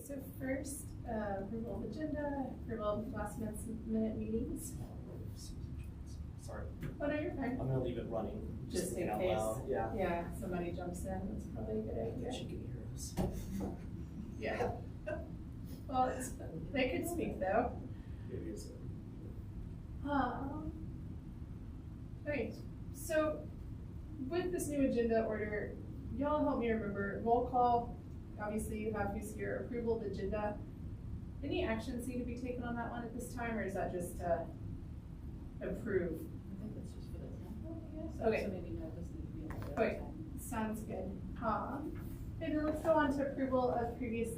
so first, approval of agenda, approval of last minute meetings. Sorry. Oh, no, you're fine. I'm gonna leave it running. Just in out case. loud. Yeah. Yeah, somebody jumps in, that's probably a good idea. She can hear us. Yeah. Well, they could speak though. Right, so with this new agenda order, y'all help me remember, roll call, obviously you have who's here, approval of agenda. Any actions need to be taken on that one at this time, or is that just approve? I think that's just for the temple, yes. Okay. So maybe no, it doesn't need to be on the Okay, sounds good. And then let's go on to approval of previous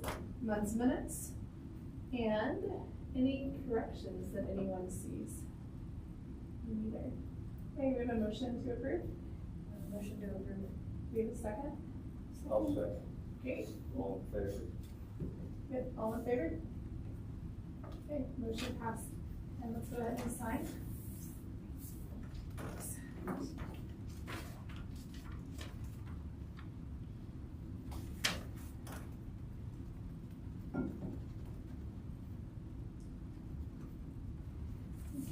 month's minutes. And any corrections that anyone sees? Neither. Okay, we have a motion to approve. Motion to approve. Do we have a second? I'll second. Okay, All in favor? good. All in favor? Okay, motion passed. And let's go ahead and sign.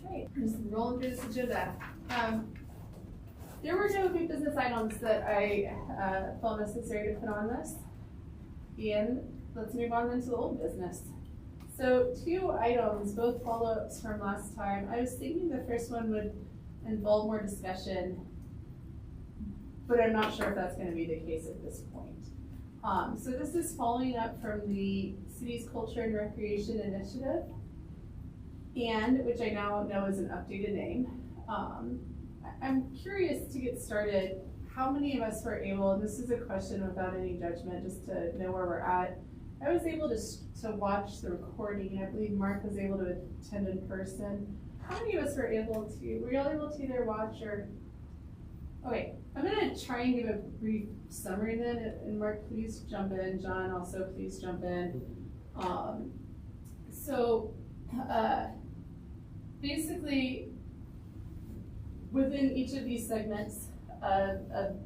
Okay, just rolling through this agenda. There were no new business items that I felt necessary to put on this. And let's move on into the old business. So 2 items, both follow-ups from last time. I was thinking the first one would involve more discussion, but I'm not sure if that's going to be the case at this point. So this is following up from the city's culture and recreation initiative, and which I now know is an updated name. I'm curious to get started, how many of us were able, and this is a question without any judgment, just to know where we're at. I was able to watch the recording. I believe Mark was able to attend in person. How many of us were able to, were y'all able to either watch or, okay, I'm gonna try and give a brief summary then, and Mark, please jump in. John, also please jump in. Basically, within each of these segments of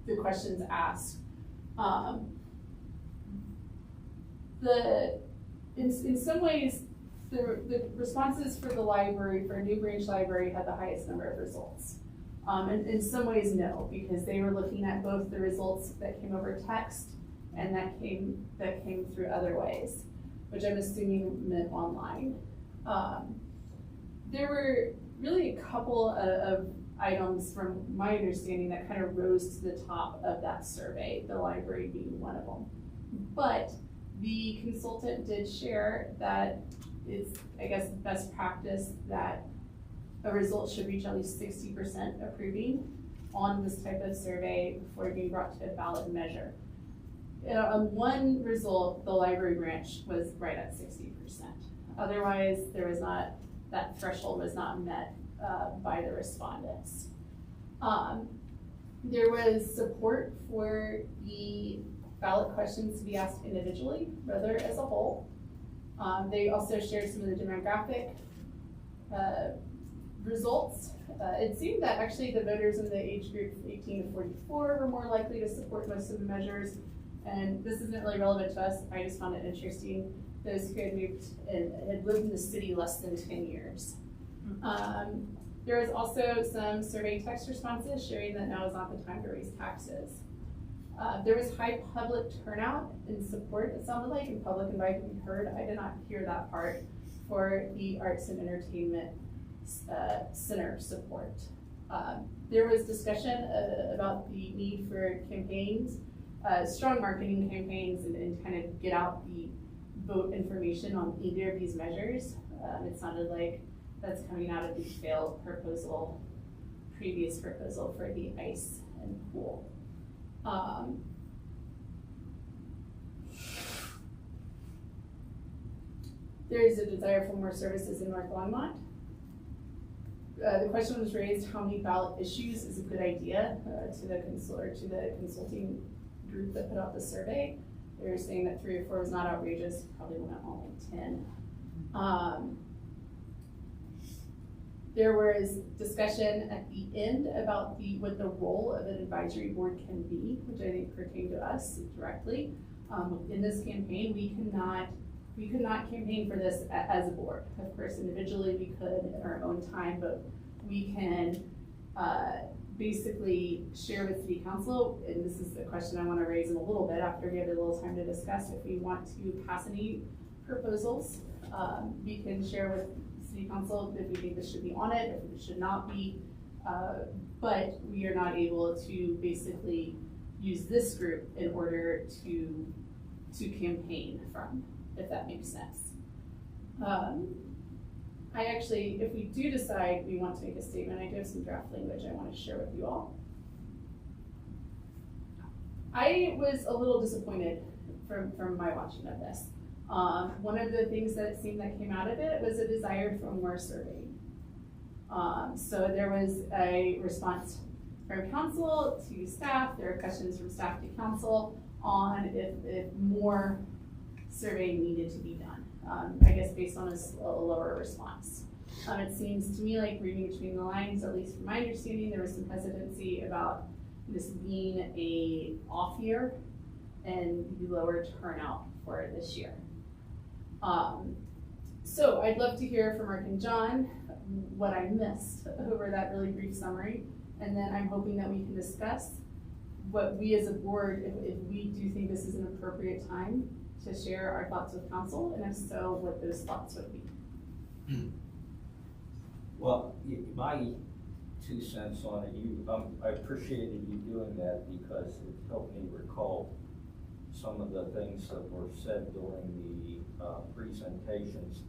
the questions asked, in some ways, the responses for the library, for New Branch Library, had the highest number of results. And in some ways, no, because they were looking at both the results that came over text and that came through other ways, which I'm assuming meant online. There were really a couple of items from my understanding that kind of rose to the top of that survey, the library being one of them. But the consultant did share that it's, I guess, best practice that a result should reach at least 60% approving on this type of survey before being brought to a ballot measure. On one result, the library branch was right at 60%. Otherwise, there was not, that threshold was not met by the respondents. There was support for the ballot questions to be asked individually rather as a whole. They also shared some of the demographic results. It seemed that actually the voters in the age group 18 to 44 were more likely to support most of the measures, and this isn't really relevant to us. I just found it interesting. Those who had moved and had lived in the city less than 10 years. There was also some survey text responses sharing that now is not the time to raise taxes. There was high public turnout in support, it sounded like, and public invite to be heard. I did not hear that part for the Arts and Entertainment Center support. There was discussion about the need for campaigns, strong marketing campaigns, and kind of get out the vote information on either of these measures. It sounded like that's coming out of the failed proposal, previous proposal for the ice and pool. There is a desire for more services in North Longmont. The question was raised, how many ballot issues is a good idea to the consulting group that put out the survey. They were saying that 3 or 4 was not outrageous, probably went only 10. There was discussion at the end about what the role of an advisory board can be, which I think pertained to us directly. In this campaign, we could not campaign for this as a board. Of course, individually we could in our own time, but we can basically share with city council, and this is a question I want to raise in a little bit after we have a little time to discuss, if we want to pass any proposals, we can share with city council if we think this should be on it, if it should not be, but we are not able to basically use this group in order to campaign from, if that makes sense. I actually, if we do decide we want to make a statement, I do have some draft language I want to share with you all. I was a little disappointed from my watching of this. One of the things that it seemed that came out of it was a desire for more surveying. So there was a response from council to staff. There are questions from staff to council on if more surveying needed to be done. I guess based on a lower response. It seems to me like reading between the lines, at least from my understanding, there was some hesitancy about this being a off year and the lower turnout for it this year. So I'd love to hear from Mark and John what I missed over that really brief summary, and then I'm hoping that we can discuss what we as a board, if we do think this is an appropriate time to share our thoughts with council, and if so, what those thoughts would be. Well, my 2 cents on it, I appreciated you doing that because it helped me recall some of the things that were said during the presentations.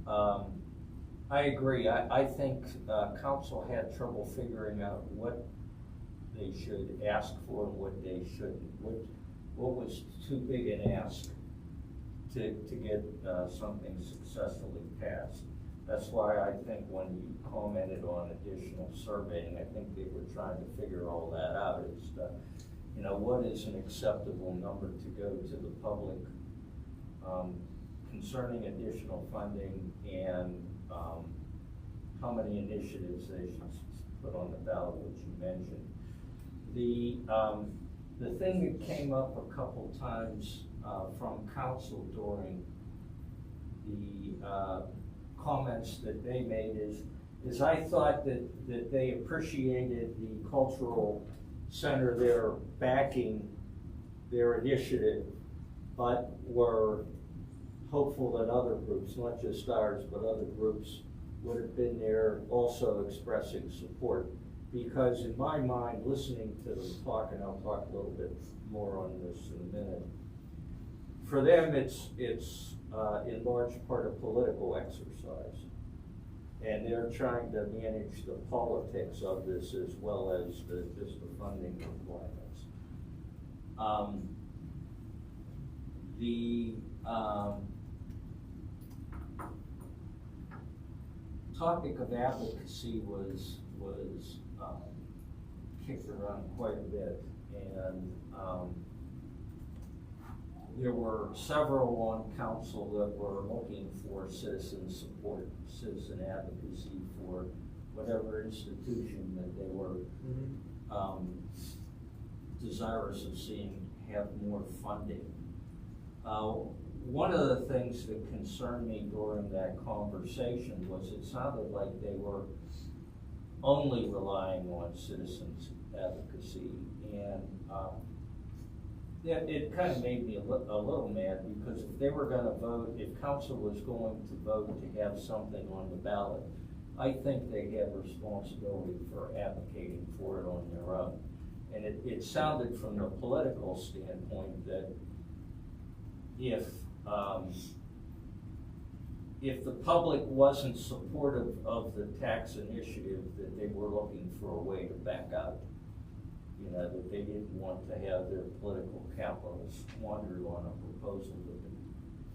I agree. I think council had trouble figuring out what they should ask for and what they shouldn't. What was too big an ask to get something successfully passed. That's why I think when you commented on additional surveying, I think they were trying to figure all that out. Is what is an acceptable number to go to the public concerning additional funding, and how many initiatives they should put on the ballot, which you mentioned. The thing that came up a couple times from council during the comments that they made is I thought that they appreciated the cultural center there backing their initiative, but were hopeful that other groups, not just ours, but other groups would have been there also expressing support. Because in my mind, listening to them talk, and I'll talk a little bit more on this in a minute, for them it's in large part a political exercise. And they're trying to manage the politics of this as well as just the funding requirements. The topic of advocacy was kicked around quite a bit, and there were several on council that were looking for citizen support, citizen advocacy for whatever institution that they were desirous of seeing have more funding. One of the things that concerned me during that conversation was it sounded like they were only relying on citizens advocacy, and it kind of made me a little mad, because if they were going to vote, if council was going to vote to have something on the ballot, I think they have responsibility for advocating for it on their own. And it sounded from the political standpoint that if the public wasn't supportive of the tax initiative, that they were looking for a way to back out. That they didn't want to have their political capital squandered on a proposal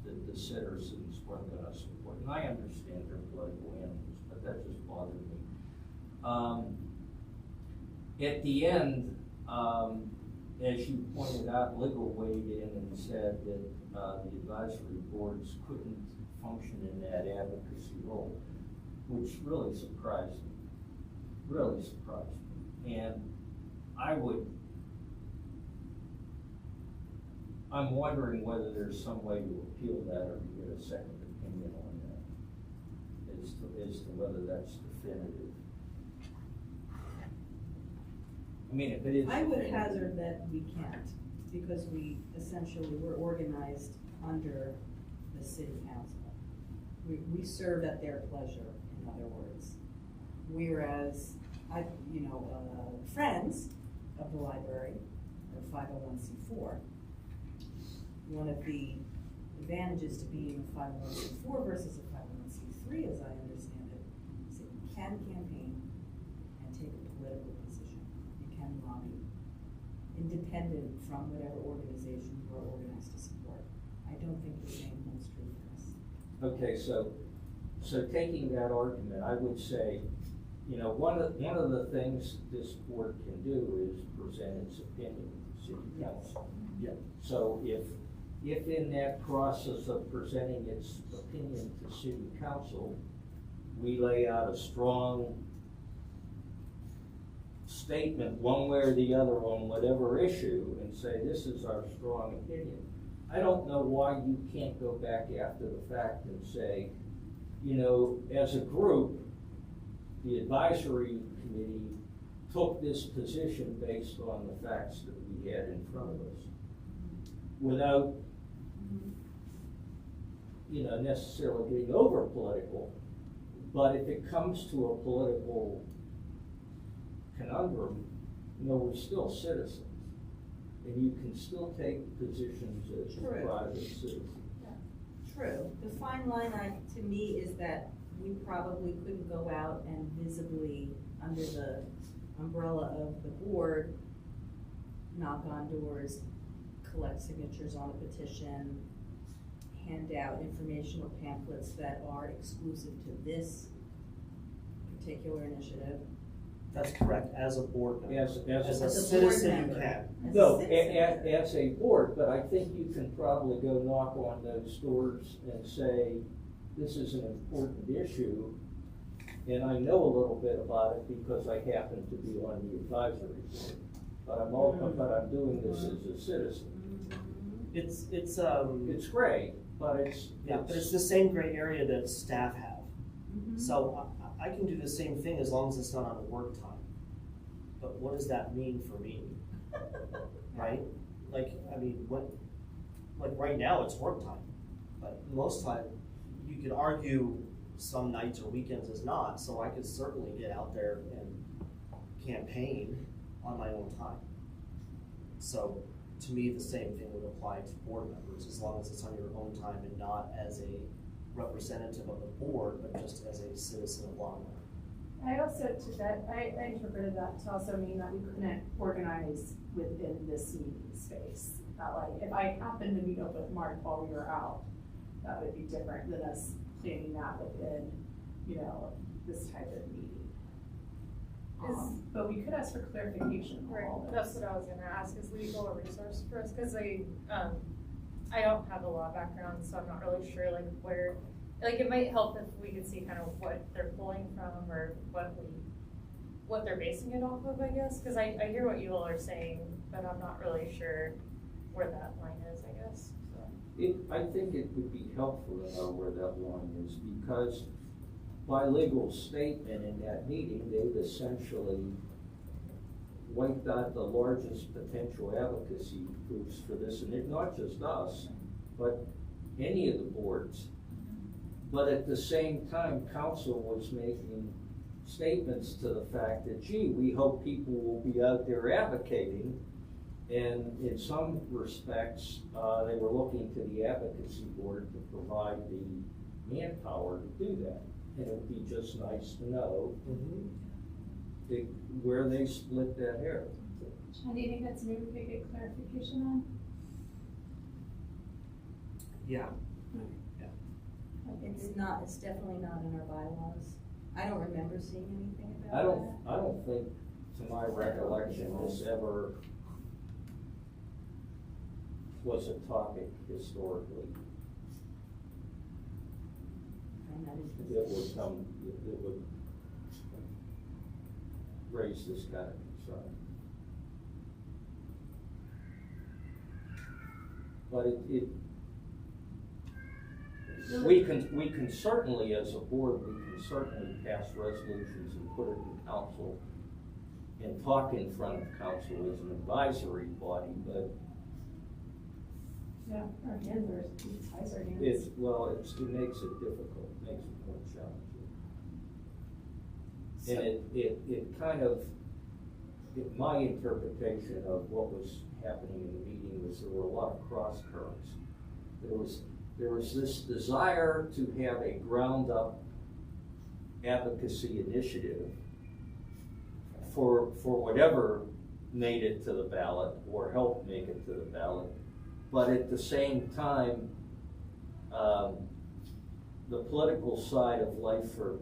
that the citizens weren't going to support. And I understand they're political animals, but that just bothered me. At the end, as you pointed out, legal weighed in and said that the advisory boards couldn't function in that advocacy role, which really surprised me. Really surprised me. And I would I'm wondering whether there's some way to appeal that or to get a second opinion on that, as to whether that's definitive. I mean, if it is. I would hazard that we can't, because we're organized under the city council. We serve at their pleasure, in other words. Whereas, Friends of the Library, or 501c4, one of the advantages to being a 501c4 versus a 501c3, as I understand it, is that you can campaign and take a political position. You can lobby, independent from whatever organization you are organized to support. I don't think the same holds true for us. Okay, so taking that argument, I would say, one of the things this board can do is present its opinion to city council. Yeah. So if in that process of presenting its opinion to city council, we lay out a strong statement one way or the other on whatever issue and say, this is our strong opinion. I don't know why you can't go back after the fact and say, as a group, the advisory committee took this position based on the facts that we had in front of us, without, necessarily getting over political. But if it comes to a political conundrum, we're still citizens, and you can still take positions as a private citizen. True. The fine line, to me, is that we probably couldn't go out and visibly, under the umbrella of the board, knock on doors, collect signatures on a petition, hand out informational pamphlets that are exclusive to this particular initiative. That's correct, as a board member. As As a a board citizen, you member. can. No, citizen. as a board, but I think you can probably go knock on those doors and say, this is an important issue, and I know a little bit about it because I happen to be on the advisory board. But I'm doing this as a citizen. It's Great, but but it's the same gray area that staff have. So I can do the same thing as long as it's not on work time. But what does that mean for me? Right? Right now it's work time, but most time you could argue some nights or weekends is not, so I could certainly get out there and campaign on my own time. So to me, the same thing would apply to board members, as long as it's on your own time and not as a representative of the board, but just as a citizen of Longmont. I interpreted that to also mean that we couldn't organize within this meeting space. That if I happened to meet up with Mark while we were out, that would be different than us planning that within, this type of meeting. But we could ask for clarification on all this. That's what I was gonna ask, is legal a resource for us, cause I don't have a law background, so I'm not really sure where, it might help if we could see kind of what they're pulling from or what they're basing it off of, I guess, cause I hear what you all are saying, but I'm not really sure where that line is, I guess, so. I think it would be helpful to know where that line is, because by legal statement in that meeting, they've essentially wiped out the largest potential advocacy groups for this, and it's not just us, but any of the boards. But at the same time, council was making statements to the fact that, gee, we hope people will be out there advocating, and in some respects, they were looking to the advocacy board to provide the manpower to do that. And it would be just nice to know where they split that hair. John, do you think that's something we could get clarification on? Yeah. It's definitely not in our bylaws. I don't remember seeing anything about that. I don't think, to my recollection, this ever was a topic historically. That would raise this kind of concern. but we can certainly, as a board, we can certainly pass resolutions and put it to council and talk in front of council as an advisory body, but Yeah, our hands are, ties our hands. it makes it difficult, makes it more challenging. And it kind of, my interpretation of what was happening in the meeting was there were a lot of cross currents. There was this desire to have a ground up advocacy initiative for whatever made it to the ballot or helped make it to the ballot. But at the same time, the political side of life for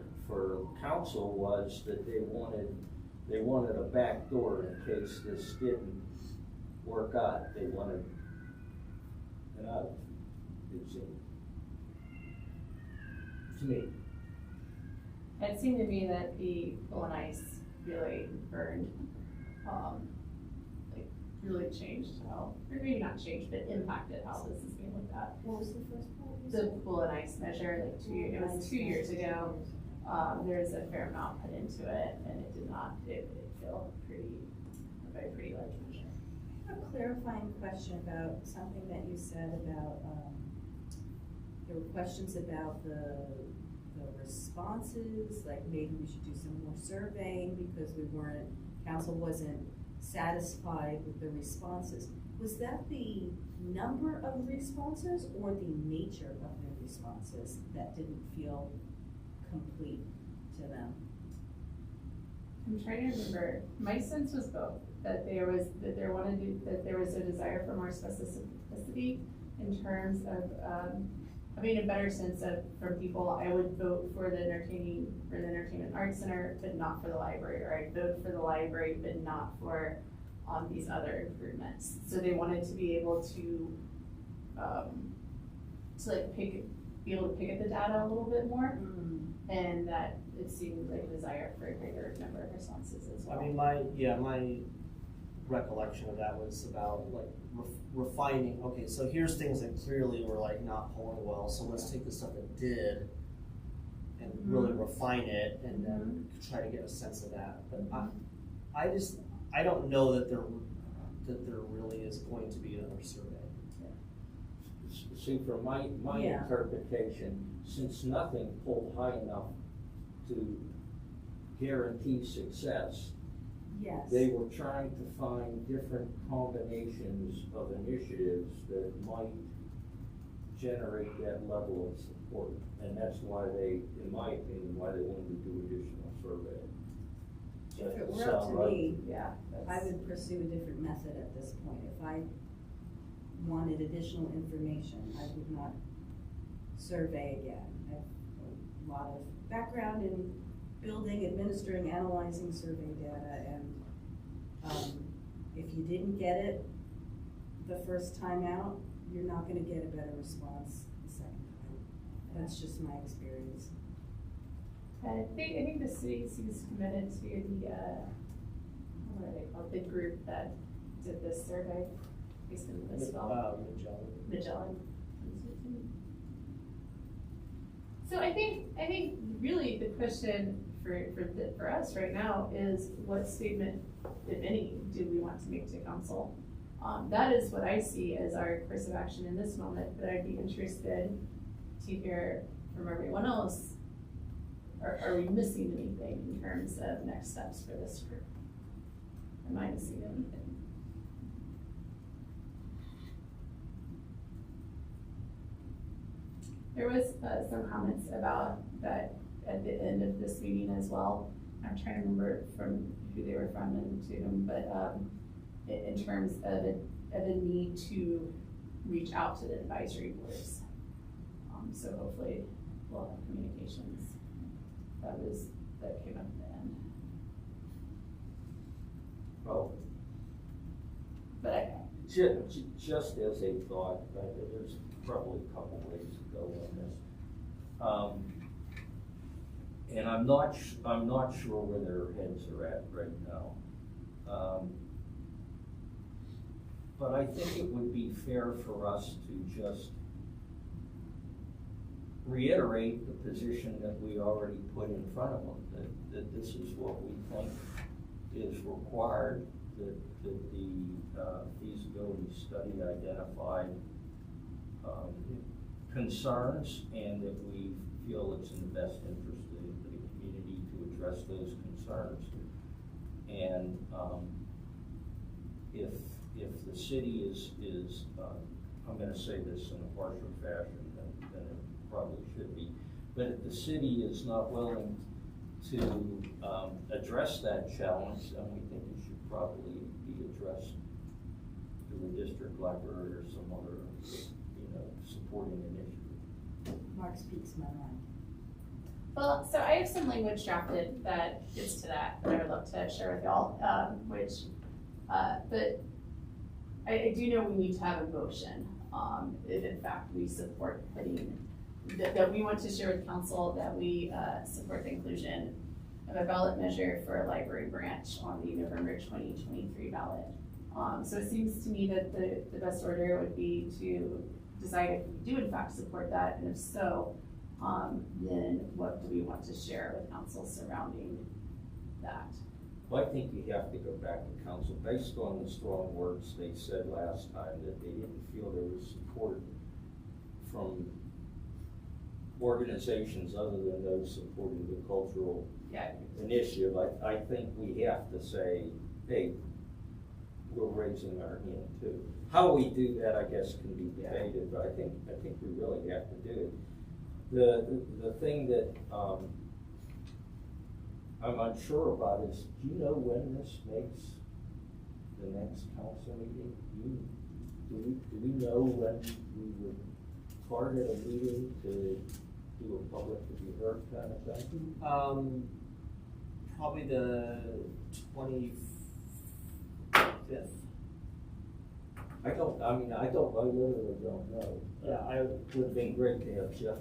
council was that they wanted a back door in case this didn't work out. They wanted an out, it seemed. To me. It seemed to me that the Full and Ice really burned, like really changed how, or maybe not changed, but impacted how this is being looked at. What was the first part? The Full and Ice measure, like it was 2 years ago. There's a fair amount put into it, and it did not, it felt a pretty large measure. I have a clarifying question about something that you said about, there were questions about the responses, like maybe we should do some more surveying because council wasn't satisfied with the responses. Was that the number of responses or the nature of the responses that didn't feel complete to them? I'm trying to remember. My sense was both, that there was a desire for more specificity in terms of having a better sense of, from people, I would vote for the entertainment arts center, but not for the library, or I'd vote for the library, but not for these other improvements. So they wanted to be able to like be able to pick at the data a little bit more, and that it seemed like a desire for a greater number of responses as well. I mean, my recollection of that was about like refining. Okay, so here's things that clearly were like not polling well, so let's take the stuff that did and really refine it and then try to get a sense of that. But I don't know that there really is going to be another survey. See, from my interpretation, since nothing pulled high enough to guarantee success, Yes. they were trying to find different combinations of initiatives that might generate that level of support. And that's why they, in my opinion, wanted to do additional survey. If it were up to me, Yeah, I would pursue a different method at this point. If I wanted additional information, I would not survey again. I have a lot of background in building, administering, analyzing survey data, and if you didn't get it the first time out, you're not going to get a better response the second time. That's just my experience. I think the city seems committed to the what are they called? The group that did this survey, based in Louisville. Magellan. So I think really the question for us right now is, what statement, if any, do we want to make to council? That is what I see as our course of action in this moment, but I'd be interested to hear from everyone else. Are we missing anything in terms of next steps for this group? Am I missing anything? There was some comments about that at the end of this meeting as well. I'm trying to remember from who they were from and to whom, but in terms of a need to reach out to the advisory boards. So hopefully we'll have communications. That came up at the end. Well, But just as a thought, there's probably a couple ways to go on this. And I'm not sure where their heads are at right now. But I think it would be fair for us to just reiterate the position that we already put in front of them, that this is what we think is required, that the feasibility study identified concerns, and that we feel it's in the best interest of the community to address those concerns. And if the city is I'm going to say this in a harsher fashion than it probably should be, but if the city is not willing to address that challenge, then we think it should probably be addressed through the district library or some other, supporting initiative. Mark speaks my mind. Well, so I have some language drafted that gets to that I would love to share with y'all, but I do know we need to have a motion, if in fact we support putting, that we want to share with council that we support the inclusion of a ballot measure for a library branch on the November 2023 ballot. So it seems to me that the best order would be to decide if we do in fact support that, and if so, then what do we want to share with council surrounding that? Well, I think you have to go back to council based on the strong words they said last time, that they didn't feel there was support from organizations other than those supporting the cultural initiative. I think we have to say, hey, we're raising our hand too. How we do that, I guess, can be debated, but I think we really have to do it. The thing that I'm unsure about is, do you know when this makes the next council meeting? Do we know when we would target a meeting to do a public to be heard kind of thing? Probably the 25th. I literally don't know. Yeah, it would have been great to have Jeff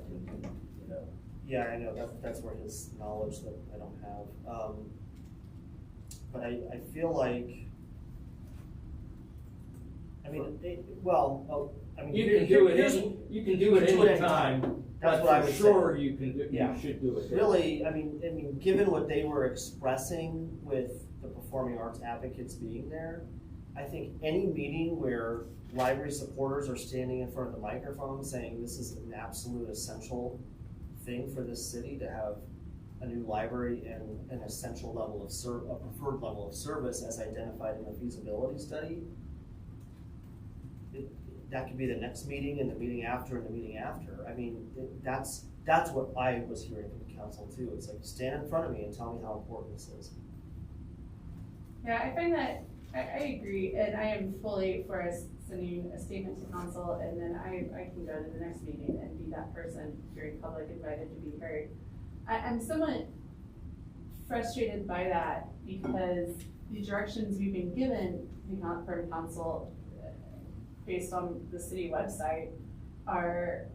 Yeah, I know, that's where his knowledge that I don't have. But I feel like, you can do it any time. That's what I would say. Sure, you can do. Yeah. You should do it. Really, I mean, given what they were expressing with the performing arts advocates being there, I think any meeting where library supporters are standing in front of the microphone saying this is an absolute essential thing for this city to have a new library and an essential level of a preferred level of service as identified in the feasibility study, that could be the next meeting and the meeting after and the meeting after. I mean, that's what I was hearing from the council too. It's like, stand in front of me and tell me how important this is. Yeah, I find that I agree, and I am fully for us sending a statement to council, and then I can go to the next meeting and be that person, very public, invited to be heard. I'm somewhat frustrated by that because the directions we've been given from council based on the city website are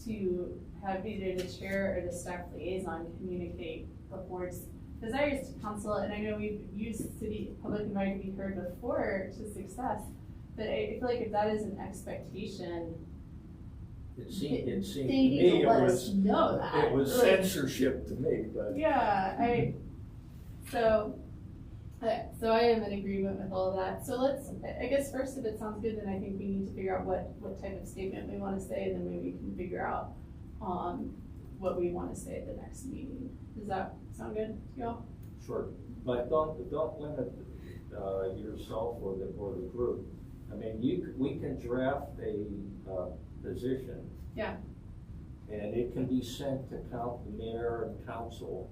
to have either the chair or the staff liaison communicate the board's desires to council, and I know we've used city public invited to be heard before to success, but I feel like if that is an expectation, it seemed to they me need to let us know that. It was censorship to me, but yeah, so I am in agreement with all of that. So I guess first, if it sounds good, then I think we need to figure out what type of statement we want to say, and then maybe we can figure out what we want to say at the next meeting. Does that sound good to y'all? Sure, but don't limit yourself or the group. I mean, we can draft a position. Yeah. And it can be sent to the mayor and council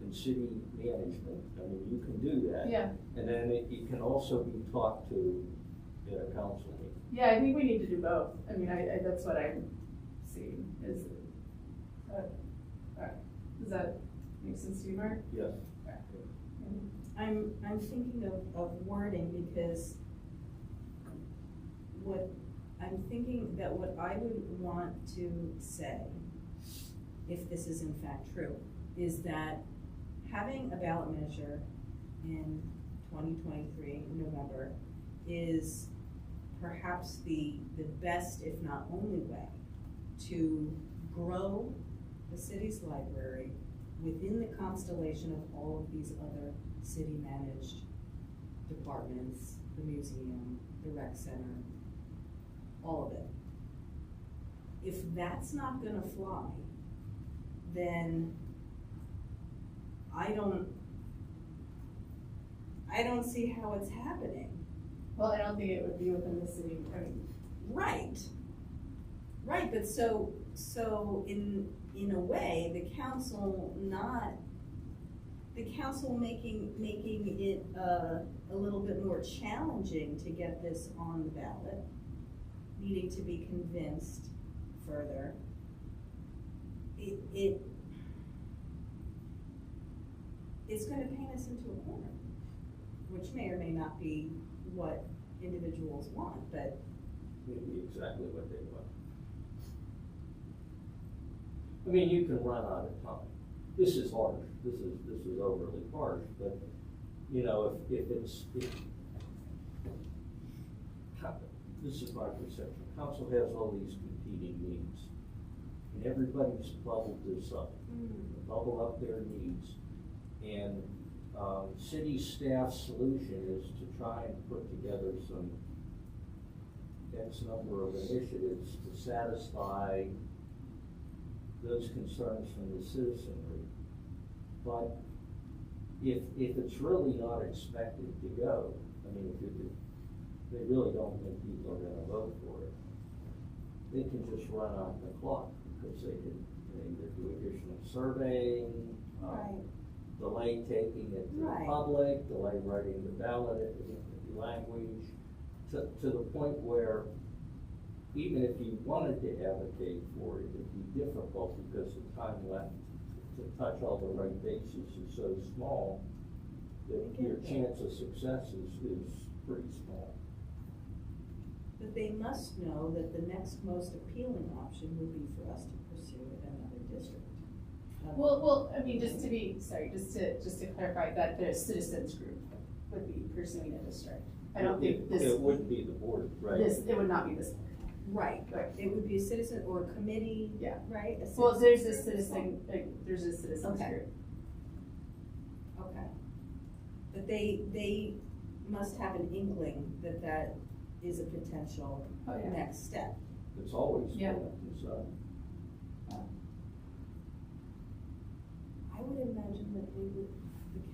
and city management. I mean, you can do that. Yeah. And then it can also be talked to at a council meeting. Yeah, I think we need to do both. I mean, that's what I'm seeing is. Does that make sense to you, Mark? Yes. I'm thinking of wording because what I would want to say, if this is in fact true, is that having a ballot measure in 2023 in November is perhaps the best, if not only way, to grow the city's library within the constellation of all of these other city-managed departments, the museum, the rec center, all of it. If that's not gonna fly, then I don't see how it's happening. Well, I don't think it would be within the city, I mean. Right, but so in a way, the council making it a little bit more challenging to get this on the ballot, needing to be convinced further. It's going to paint us into a corner, which may or may not be what individuals want, but Maybe exactly what they want. I mean, you can run out of time. This is harsh. This is overly harsh, but you know, if this is my perception. Council has all these competing needs, and everybody's bubbled this up. Bubble up their needs, and city staff's solution is to try and put together some X number of initiatives to satisfy those concerns from the citizenry. But if it's really not expected to go, I mean, they really don't think people are gonna vote for it, they can just run out the clock, because they can either do additional surveying, delay taking it to the public, delay writing the ballot language, to the point where even if you wanted to advocate for it, it'd be difficult because the time left to touch all the right bases is so small that your chance of success is pretty small. But they must know that the next most appealing option would be for us to pursue another district. Well, I mean, just to clarify that the citizens group would be pursuing a district. I don't think this. It wouldn't be the board, right? It would not be this board. Right. It would be a citizen or a committee. Yeah. Right? Well, there's a citizen, there's a citizens group. Okay. But they must have an inkling that is a potential next step. It's always Yeah. been a concern. I would imagine that the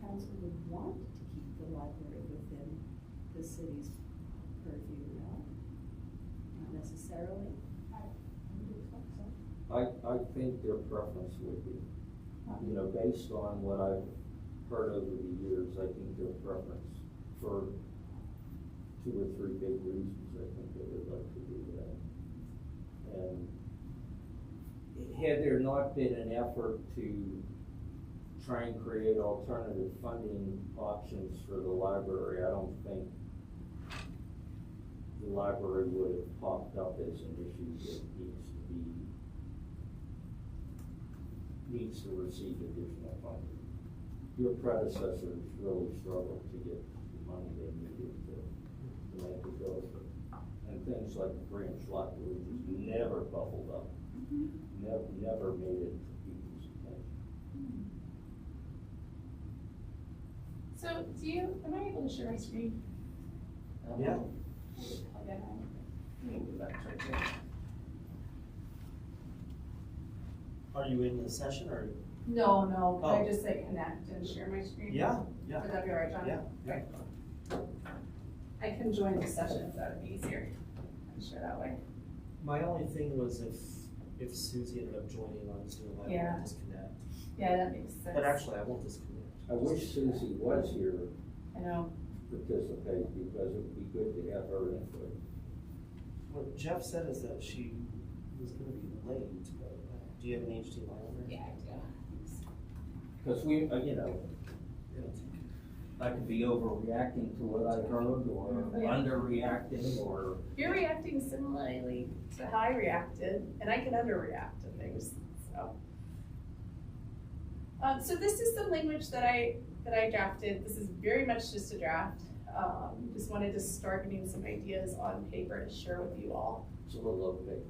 council would want to keep the library within the city's purview, no? Not necessarily. I think their preference would be, you know, based on what I've heard over the years, I think their preference for 2 or 3 big reasons, I think they would like to do that. And had there not been an effort to try and create alternative funding options for the library, I don't think the library would have popped up as an issue that needs to receive additional funding. Your predecessors really struggled to get the money they needed to make it go. And things like the branch library just never bubbled up. Never made it to people's attention. So am I able to share my screen? Yeah. Let me move that towards you. Are you in the session or? No, Oh. I just say connect and share my screen. Yeah. Would that be all right, John? Yeah. Great. I can join the session if that would be easier. I'm sure that way. My only thing was if Susie ended up joining on Zoom, I Yeah. would disconnect. Yeah, that makes sense. But actually, I won't disconnect. I wish Susie was here I know. to participate, because it would be good to have her input. What Jeff said is that she was going to be late, but do you have an HDMI on there? Yeah, I do. Because we, you know, I could be overreacting to what I heard, or underreacting, or. You're reacting similarly to how I reacted, and I can underreact to things, so. So this is some language that I drafted. This is very much just a draft. just wanted to start getting some ideas on paper to share with you all. It's a little opaque.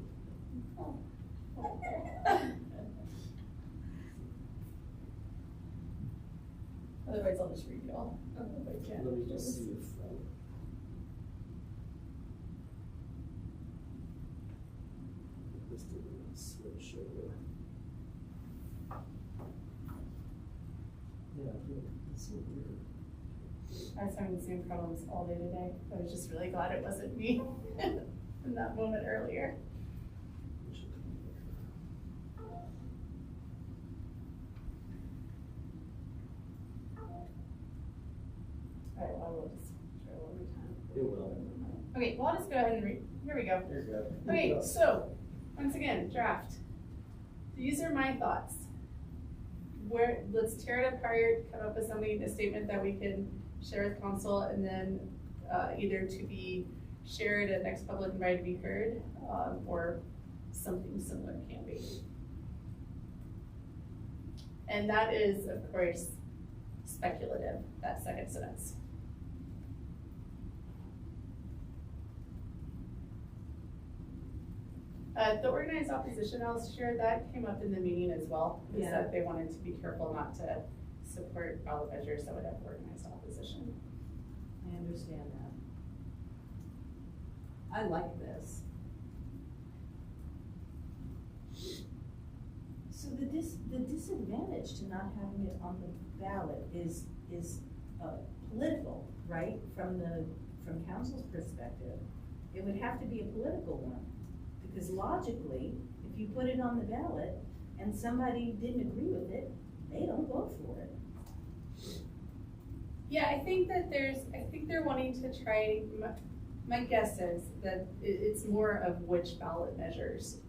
Otherwise, I'll just read you all. If I can. Let me just see if, this didn't switch over. Yeah, it's so weird. I was having the same problems all day today. I was just really glad it wasn't me in that moment earlier. It should come over. All right, well, I will just try one more time. It will. Okay, well, I'll just go ahead and read. Here we go. There you go. Okay, so, once again, draft. These are my thoughts. Let's tear it apart, come up with something, a statement that we can share with council, and then either to be shared at next public invite to be heard, or something similar can be. And that is, of course, speculative, that second sentence. The organized opposition, I'll share, that came up in the meeting as well, is Yeah. that they wanted to be careful not to support ballot measures that would have organized opposition. I understand that. I like this. So the disadvantage to not having it on the ballot is political, right? From council's perspective, it would have to be a political one. Because logically, if you put it on the ballot and somebody didn't agree with it, they don't vote for it. Yeah, I think they're wanting to try, my guess is that it's more of which ballot measures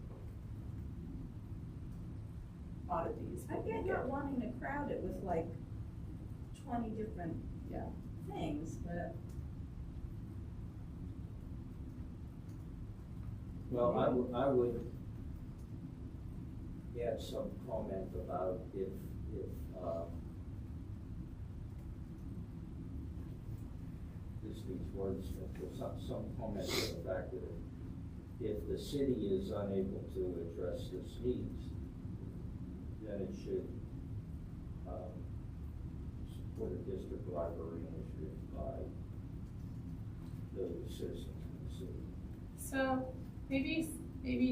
out of these. I get not wanting to crowd it with like 20 different things, but. Well, I would add some comment about if this needs words, some comment on the fact that if the city is unable to address this needs, then it should support a district library initiative by the citizens of the city. So maybe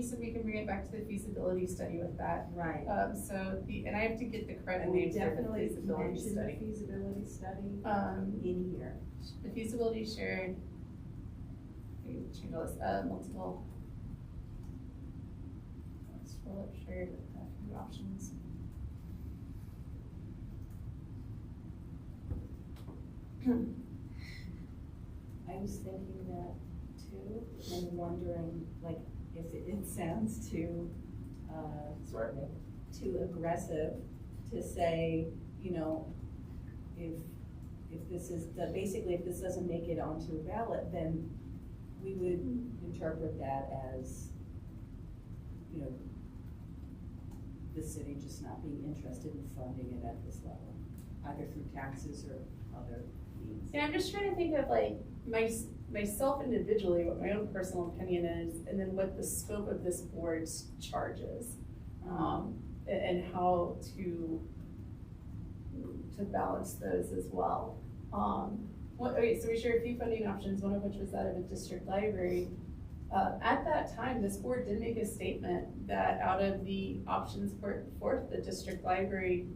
so we can bring it back to the feasibility study with that. Right. And I have to get the correct And we name for the definitely feasibility mentioned the study. feasibility study in here. The feasibility shared, change all this, multiple. Scroll up, shared with a few options. I was thinking that too, and wondering, like, if it sounds too, Threatening? too aggressive to say, you know, if this is, basically if this doesn't make it onto a ballot, then we would interpret that as, you know, the city just not being interested in funding it at this level, either through taxes or other means. Yeah, I'm just trying to think of like myself individually, what my own personal opinion is, and then what the scope of this board's charge is, and how to balance those as well. Okay, so we shared a few funding options, one of which was that of a district library. At that time, this board did make a statement that out of the options put forth, the district library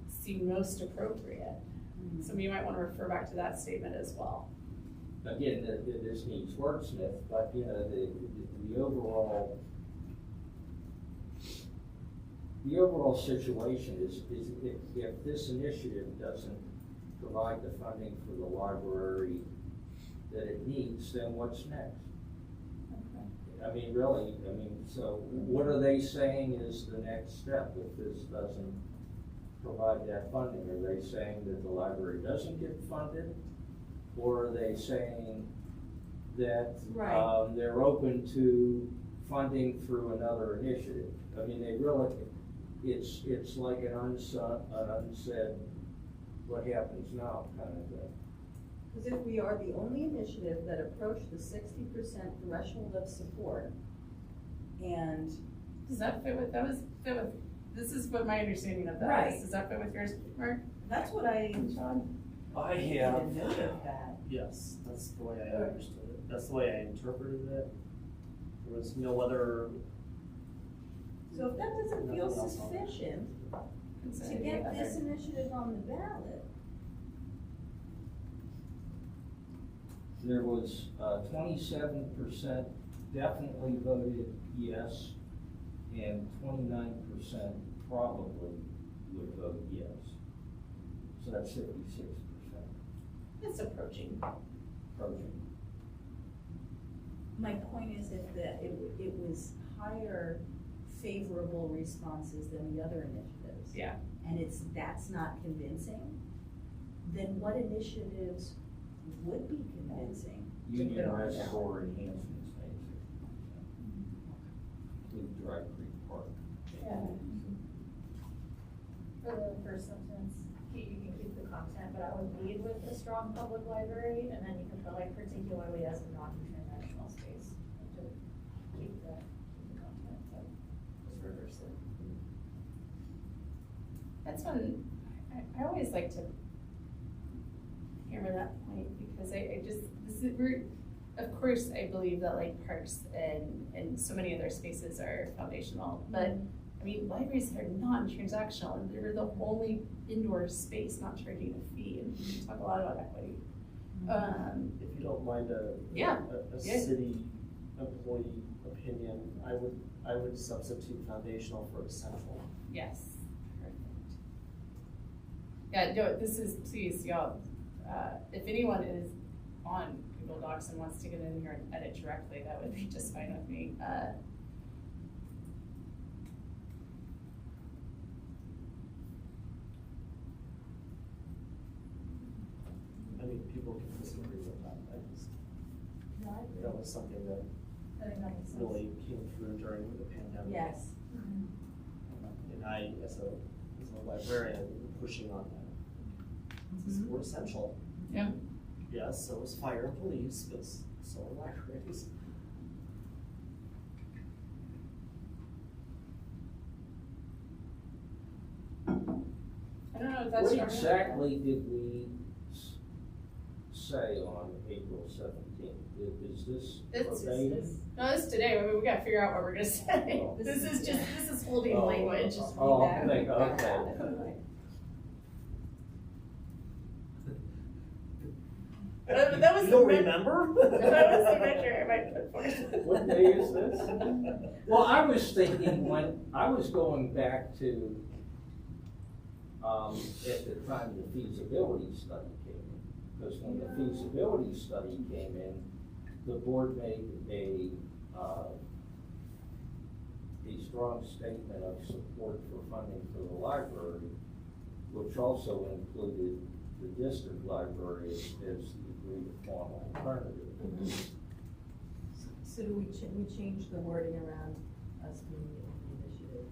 seemed most appropriate. So you might want to refer back to that statement as well. Again, this needs wordsmith, but you know, the overall situation is if this initiative doesn't provide the funding for the library that it needs, then what's next? Okay. I mean, really, so what are they saying is the next step if this doesn't provide that funding? Are they saying that the library doesn't get funded? Or are they saying that they're open to funding through another initiative? I mean, they really, it's like an unsaid what happens now kind of thing. Because if we are the only initiative that approached the 60% threshold of support, and Does that fit with, this is what my understanding of that Right. is. Does that fit with yours, Mark that's what I and Sean? I made have, a note of that. Yes, that's the way I understood it. That's the way I interpreted it. There was no other. So if that doesn't feel Nothing else on it. sufficient It's to any get other- this initiative on the ballot, there was 27% definitely voted yes, and 29% probably would vote yes. So that's 56% It's approaching. approaching. my point is if it was higher favorable responses than the other initiatives. Yeah. And that's not convincing, then what initiatives would be convincing to put Union on the ballot? Reservoir enhancements made 60%. Include Dry Creek Park. Yeah. For the first sentence, you can keep the content, but I would lead with a strong public library, and then you can put like particularly as a non-transactional space to keep the content, so just reverse it. That's when, I always like to hammer that point because I just, of course, I believe that like parks and so many other spaces are foundational, but I mean, libraries are non-transactional and they're the only indoor space not charging a fee, and we talk a lot about equity. If you don't mind a Yeah. city employee opinion, I would substitute foundational for essential. Yes, perfect. Yeah, no, this is, please, y'all, if anyone is on Google Docs and wants to get in here and edit directly, that would be just fine with me. I mean, people can disagree with that. No, I agree. That was something that I think that makes sense. really came through during the pandemic. Yes. And I, as a librarian, pushing on that. This is more essential. Yeah. Yes, so is fire and police, but so are libraries. I don't know if that's. What strong enough. exactly did we say on April 17th? Is this It's verbatim? No, this is today, I mean, we gotta figure out what we're gonna say. Oh. This is holding Oh, language. oh, Read that. thank- okay. That was You don't the remember? That was the measure I might put forth. What day is this? Well, I was thinking when, I was going back to, at the time the feasibility study came in. Because when the feasibility study came in, the board made a strong statement of support for funding for the library, which also included the district library as the agreed upon alternative. So do we change the wording around us being the only initiative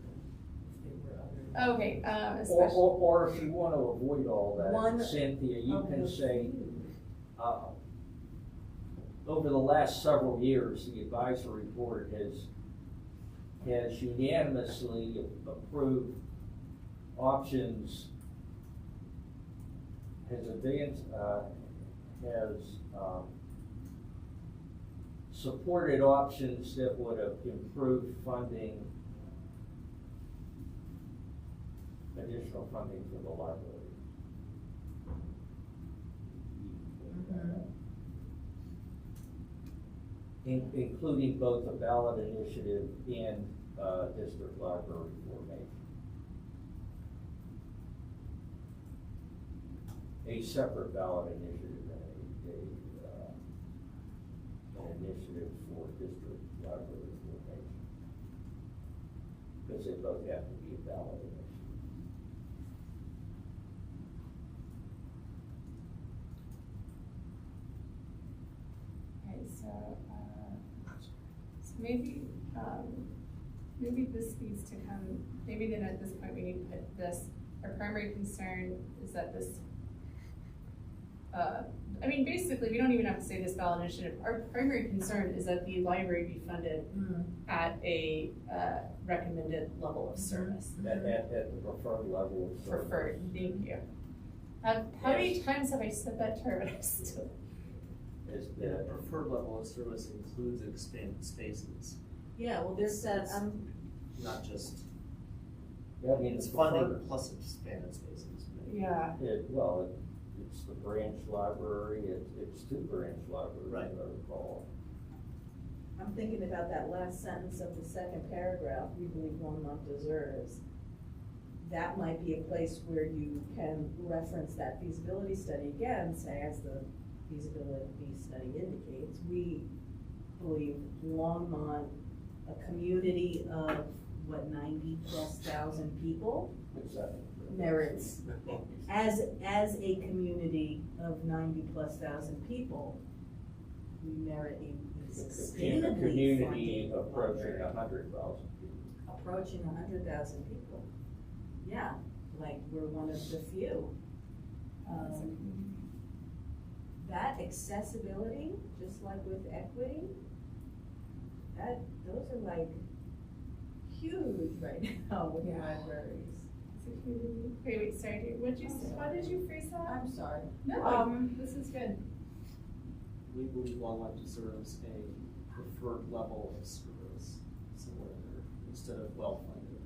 if there were other? Okay, especially, Or if you want to avoid all One that, Cynthia, you of can the say, few. over the last several years, the advisory board has unanimously approved options, supported options that would have improved funding, additional funding for the library. Including both a ballot initiative and district library formation. A separate ballot initiative and an initiative for district library formation. Because they both have to be a ballot initiative. okay, so maybe this needs to come, maybe then at this point we need to put this, our primary concern is that this I mean, basically, we don't even have to say this ballot initiative. Our primary concern is that the library be funded at a recommended level of service. At the preferred level of service. Preferred, thank you. How many times have I said that term and I still? Is Yeah, that- preferred level of service includes expanded spaces, Yeah, well, there's that, not just, Yeah, I mean, it's it's funding preferred. plus expanded spaces. Yeah. It's the branch library, it's two branch libraries, Right. as I recall. I'm thinking about that last sentence of the second paragraph, we believe Longmont deserves. That might be a place where you can reference that feasibility study again, say as the feasibility study indicates, we believe Longmont, a community of, 90,000+ people, Exactly. merits, as a community of 90,000+ people, we merit a A sustainably community funded approaching library. 100,000 people. Approaching 100,000 people. Yeah, like we're one of the few. That accessibility, just like with equity, those are like huge right now with Yeah. libraries. Wait, sorry, what'd you say? How did you phrase that? I'm sorry. No, this is good. We believe Longmont deserves a preferred level of service, somewhere there, instead of well-funded.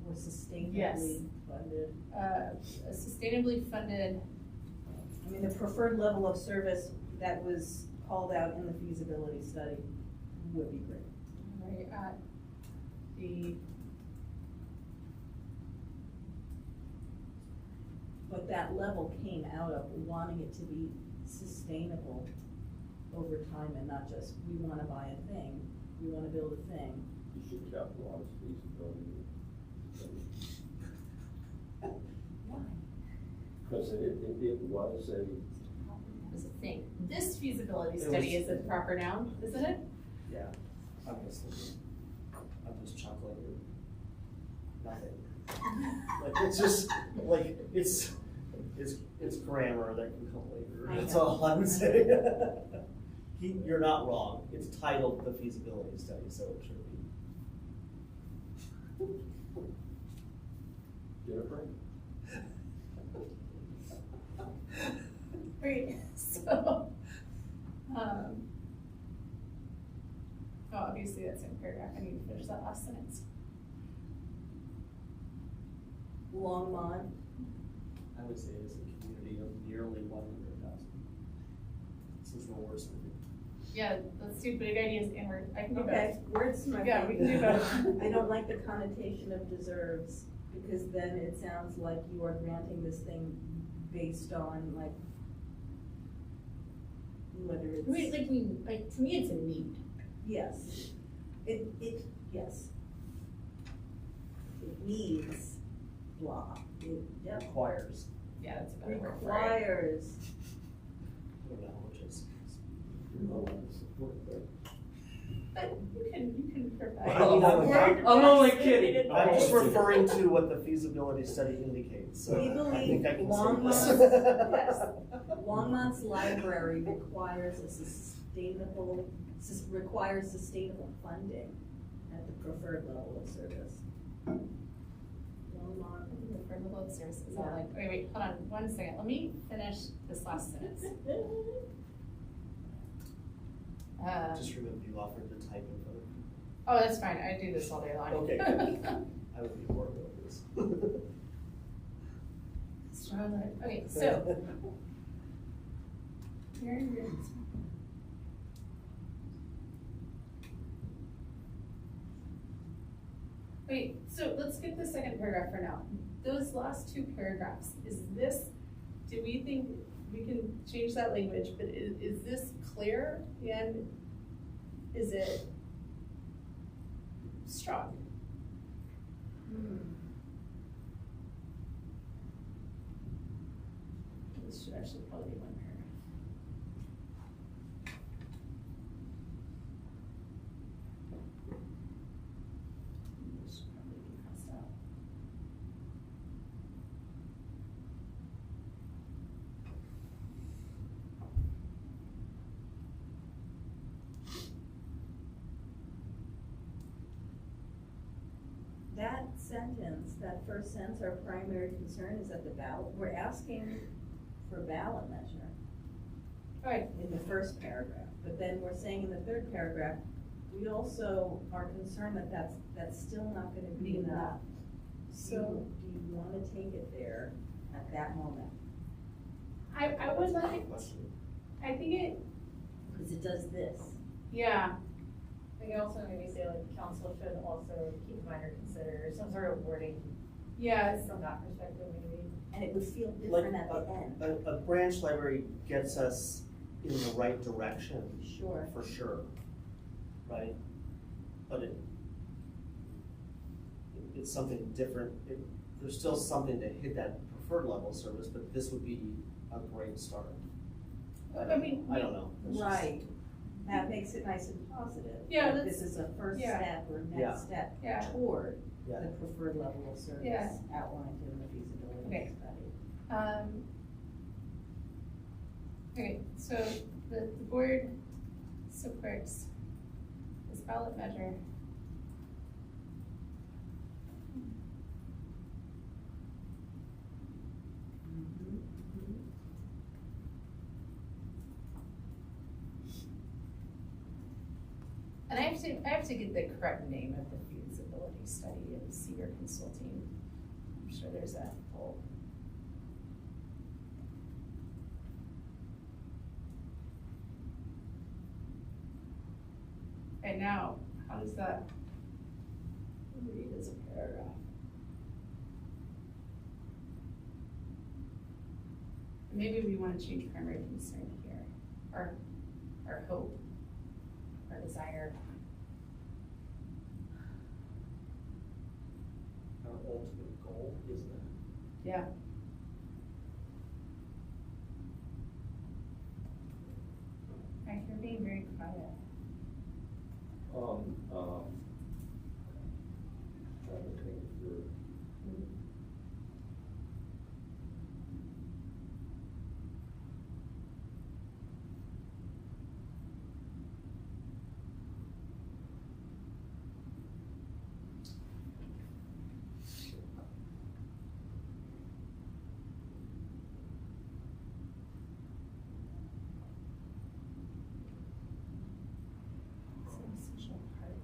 Or sustainably Yes. funded. A sustainably funded, I mean, the preferred level of service that was called out in the feasibility study would be great. right, at the, But that level came out of wanting it to be sustainable over time and not just, we wanna buy a thing, we wanna build a thing. You should capitalize feasibility. Why? Because it was a, was a thing. This feasibility It study was- is a proper noun, isn't it? Yeah, I'm just chuckling at nothing. Like, it's just, like, it's grammar that can come later, I that's know. all I'm saying. You're not wrong, it's titled the feasibility study, so it should be. Jennifer? Great, so, obviously that's in paragraph, I need to finish that last sentence. Longmont, I would say it's a community of nearly 100,000. Since we're wordsmithing. Yeah, let's do big ideas inward, I can do both. okay, wordsmithing. Yeah, we can do both. I don't like the connotation of deserves, because then it sounds like you are granting this thing based on like, whether it's. Wait, like, to me, it's a need. Yes, yes. It needs blah, yep. Requires, Yeah, that's a better word for it. Requires, I don't know, which is. But you can provide. Well, I'm only kidding. I'm just referring to what the feasibility study indicates, so we I think I can say Longmont's, this. yes, Longmont's library requires a sustainable, requires sustainable funding at the preferred level of service. Longmont. For the load services, I like, wait, hold on, 1 second, let me finish this last sentence. Just remember you offered to type in front of me. Oh, that's fine, I do this all day long. Okay, good. I would be bored with this. Strong, okay, so. Very good. Wait, so let's skip the second paragraph for now. Those last two paragraphs, do we think we can change that language, but is this clear and is it strong? This should actually probably be one paragraph. This should probably be crossed out. sentence, that first sentence, our primary concern is that the ballot, we're asking for ballot measure Right, in the first paragraph, but then we're saying in the third paragraph, we also are concerned that that's still not gonna be enough. so Do you wanna take it there at that moment? I would like, Question. I think it, Cause it does this. yeah, We can also maybe say like council should also keep in mind or consider some sort of wording yes, from that perspective maybe. And it would feel Like different at the end. a branch library gets us in the right direction, Sure. for sure, right? But it's something different, there's still something to hit that preferred level of service, but this would be a great start. I mean, I don't know. It's just- Right, that makes it nice and positive. Yeah, That that's- This is a first yeah. step or Yeah. next step Yeah. toward Yeah. the preferred level of service Yeah. outlined in the feasibility Okay. study. Okay, so the board supports this ballot measure. Mhm, mhm. And I have to get the correct name of the feasibility study of Cedar Consulting. I'm sure there's a whole. And now, how does that read as a paragraph? Maybe we want to change primary concern here, or hope, or desire. Our ultimate goal, isn't it? Yeah. Right, you're being very quiet. Trying to think through. It's an essential part.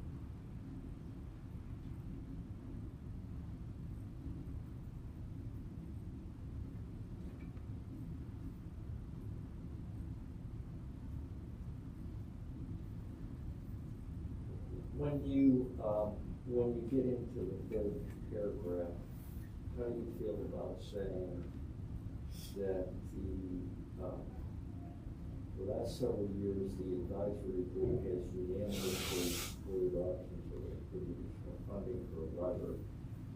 When you get into the third paragraph, how do you feel about saying that the last several years, the advisory group has unanimously explored options of additional funding for a library,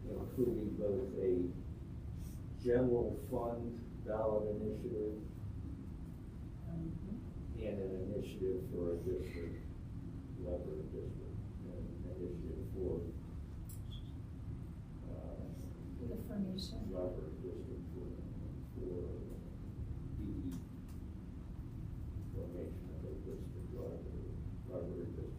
including both a general fund ballot initiative and an initiative for a district, library district, and an initiative for The formation. library district for the formation of a district library district.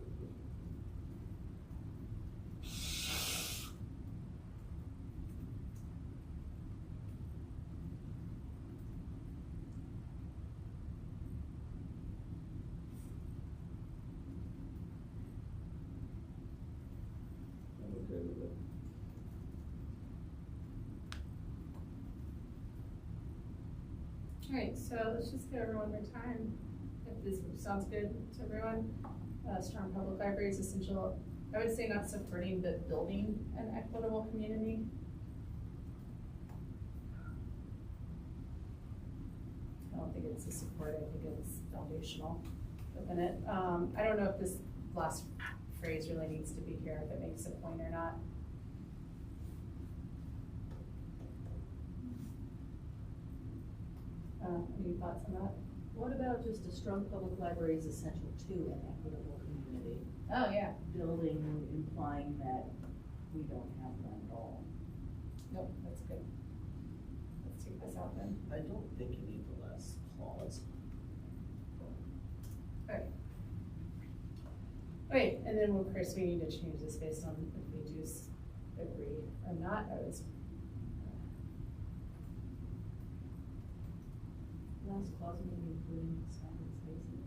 I'm okay with it. Alright, so let's just go over one more time, if this sounds good to everyone. Strong public library is essential, I would say not supporting, but building an equitable community. I don't think it's a support, I think it's foundational within it. I don't know if this last phrase really needs to be here, if it makes a point or not. Any thoughts on that? What about just a strong public library is essential to an equitable community? Oh, yeah. Building implying that we don't have one at all. Nope, that's good. Let's take this out then. I don't think you need the last clause. Okay. Okay, and then of course we need to change this based on if we do agree or not, I was. Last clause maybe including expanded spaces.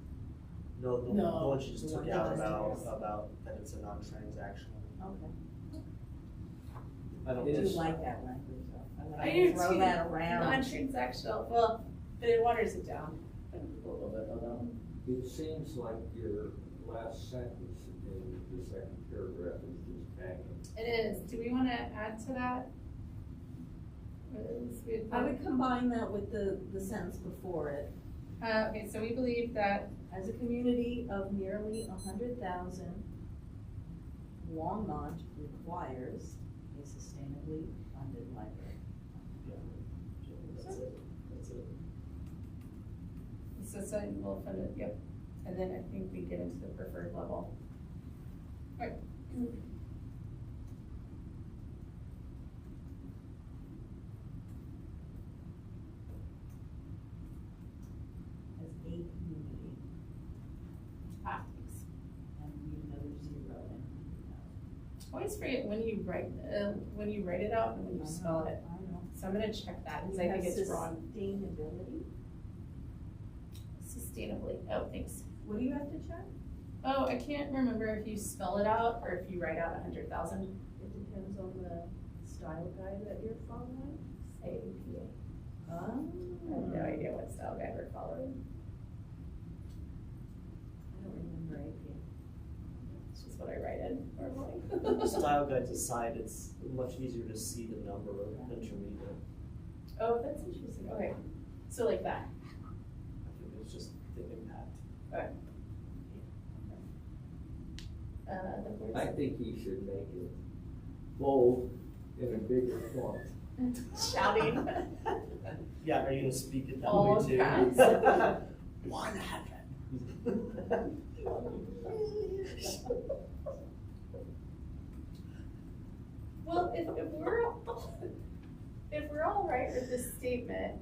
No, the No, one she just the took one out downstairs. about that it's a non-transactional. Okay. I don't I do think. like that language though. I I do like to throw too. that around. Non-transactional, well, but it waters it down a little bit, although. It seems like your last sentence in the second paragraph is just banging. It is, do we wanna add to that? Or at least we had- I would combine that with the sentence before it. Okay, so we believe that, As a community of nearly 100,000, Longmont requires a sustainably funded library. That's it, that's it. sustainable funded, yep, and then I think we get into the preferred level. Right. As a community, Ah, thanks. and we need another zero in. Always forget when you write it out and when you spell it, I know. so I'm gonna check that, because You I have think it's wrong. Sustainability, Sustainably, oh, thanks. what do you have to check? Oh, I can't remember if you spell it out or if you write out 100,000. It depends on the style guide that you're following. Say APA. I have Oh. no idea what style guide we're following. I don't remember APA. It's just what I write in normally. Style guides aside, it's much easier to see the number of intermediate. Oh, that's interesting, okay, so like that. I think it's just the impact. Okay. The board's- I think you should make it bold in a bigger font. Shouting. Yeah, are you gonna speak it that All way too? caps. 100. Well, if we're all right with this statement,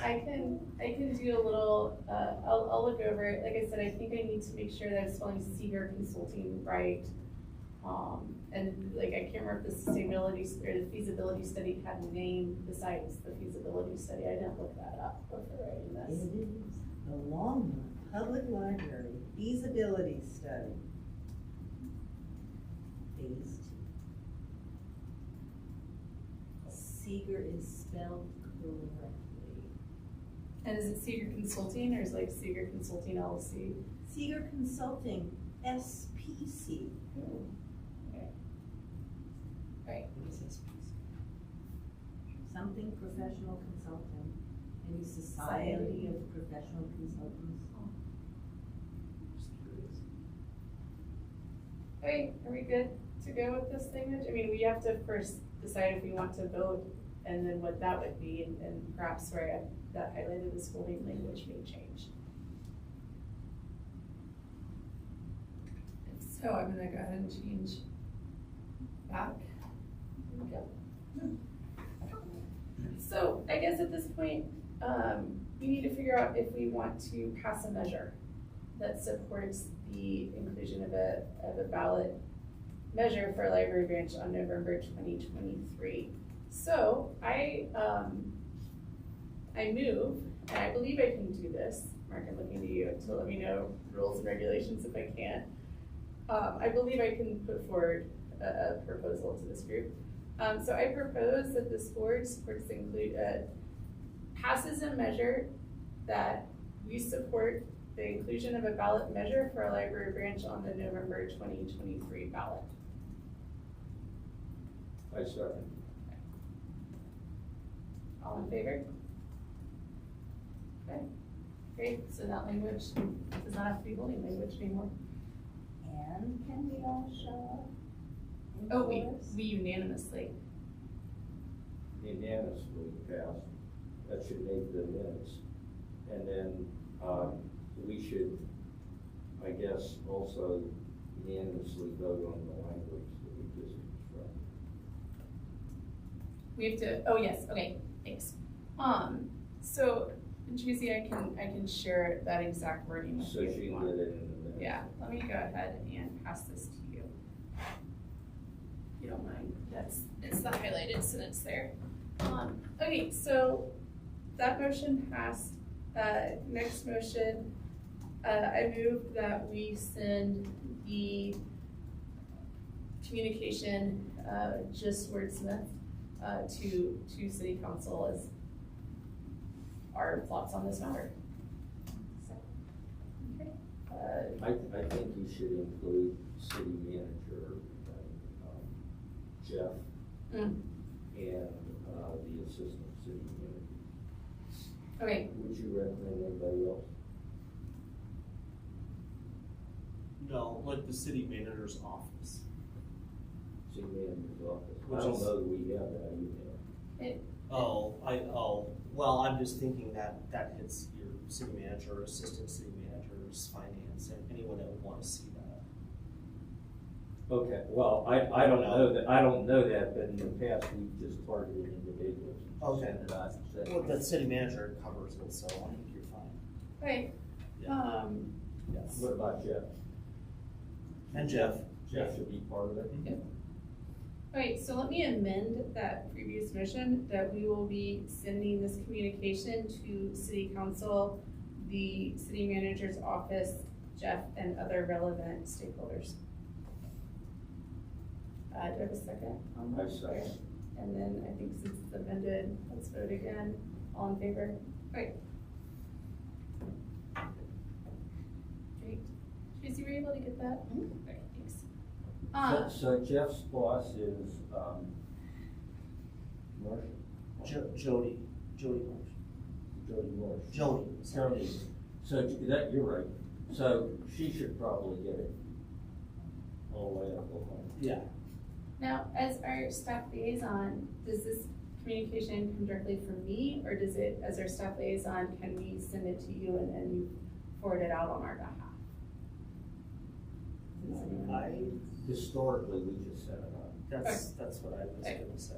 I can do a little, I'll look over it. Like I said, I think I need to make sure that I'm spelling Seeger Consulting right. And like, I can't remember if the sustainability or the feasibility study had a name besides the feasibility study. I didn't look that up before writing It this. is the Longmont Public Library feasibility study. Phase 2. Seeger is spelled correctly. And is it Seeger Consulting or is it like Seeger Consulting LLC? Seeger Consulting, SPC. Okay. Right. What is this? Something professional consulting. Maybe Society of Professional Consultants. Just curious. Okay, are we good to go with this language? I mean, we have to first decide if we want to vote and then what that would be, and perhaps where that highlighted the school name language may change. If so, I'm gonna go ahead and change back. There we go. So I guess at this point, we need to figure out if we want to pass a measure that supports the inclusion of a ballot measure for a library branch on November 2023. So I move, and I believe I can do this. Mark, I'm looking to you to let me know rules and regulations if I can't. I believe I can put forward a proposal to this group. So I propose that this board supports passes a measure that we support the inclusion of a ballot measure for a library branch on the November 2023 ballot. I second. All in favor? Okay, great, so that language does not have to be voting language anymore. And can we all show up? in Oh, we chorus? unanimously. Unanimously passed. That should make the minutes. And then, we should, I guess, also unanimously vote on the language that we just constructed. We have to, oh yes, okay, thanks. So Tracy, I can share that exact wording with So you if she you can want. get it in the minutes. Yeah, let me go ahead and pass this to you. If you don't mind. it's the highlighted sentence there. Okay, so that motion passed. Next motion, I move that we send the communication, just wordsmith, to city council as our thoughts on this matter. Okay. I think you should include city manager, Jeff, and the assistant city manager. Okay. Would you recommend anybody else? No, like the city manager's office. City manager's office. Which I don't is- know that we have that email. Well, I'm just thinking that hits your city manager, assistant city managers, finance, and anyone that would want to see that. Okay, well, I don't know that, but in the past, we've just targeted individuals. and Okay. sent it out and said- Well, the city manager covers it, so I think you're fine. Okay. Yeah. Yes. What about Jeff? And Jeff. Jeff should be part of it. Alright, so let me amend that previous motion that we will be sending this communication to city council, the city manager's office, Jeff, and other relevant stakeholders. Do I have a second on that? I second. And then I think since it's amended, let's vote again. All in favor? Great. Great. Tracy, were you able to get that? Great, thanks. So Jeff's boss is, Marshall? Jody Marsh. Jody Morse. Jody. So that, you're right. So she should probably get it all the way up the line. Yeah. Now, as our staff liaison, does this communication come directly from me, or does it, as our staff liaison, can we send it to you and then you forward it out on our behalf? Does anyone- Historically, we just set it up. That's what I was Okay. gonna say.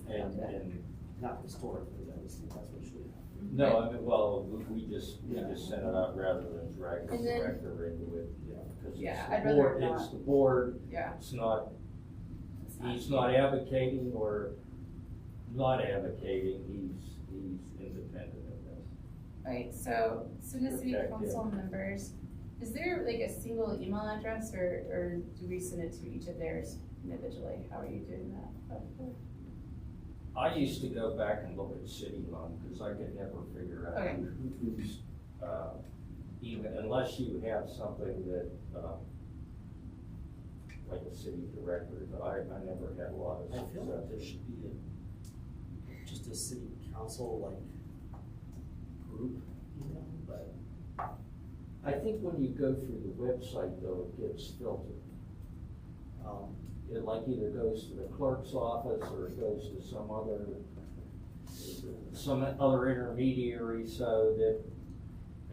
Okay. And, Not historically, I just think that's what should happen. no, I mean, well, we just sent it out rather than drag the And then- director into it. Yeah. Because Yeah, it's I'd the rather board, not. it's the board, Yeah. it's not, it's he's not advocating or not advocating, he's independent of this. Alright, so send to city Okay, council members, is there like a single email address, or do we send it to each of theirs individually? How are you doing that? I used to go back and look at city line, because I could never figure out Okay. who's, even, unless you have something that, like a city director, but I never had a lot of I success. feel like there should be just a city council like group, you know, but. I think when you go through the website though, it gets filtered. It like either goes to the clerk's office or it goes to some other intermediary, so that,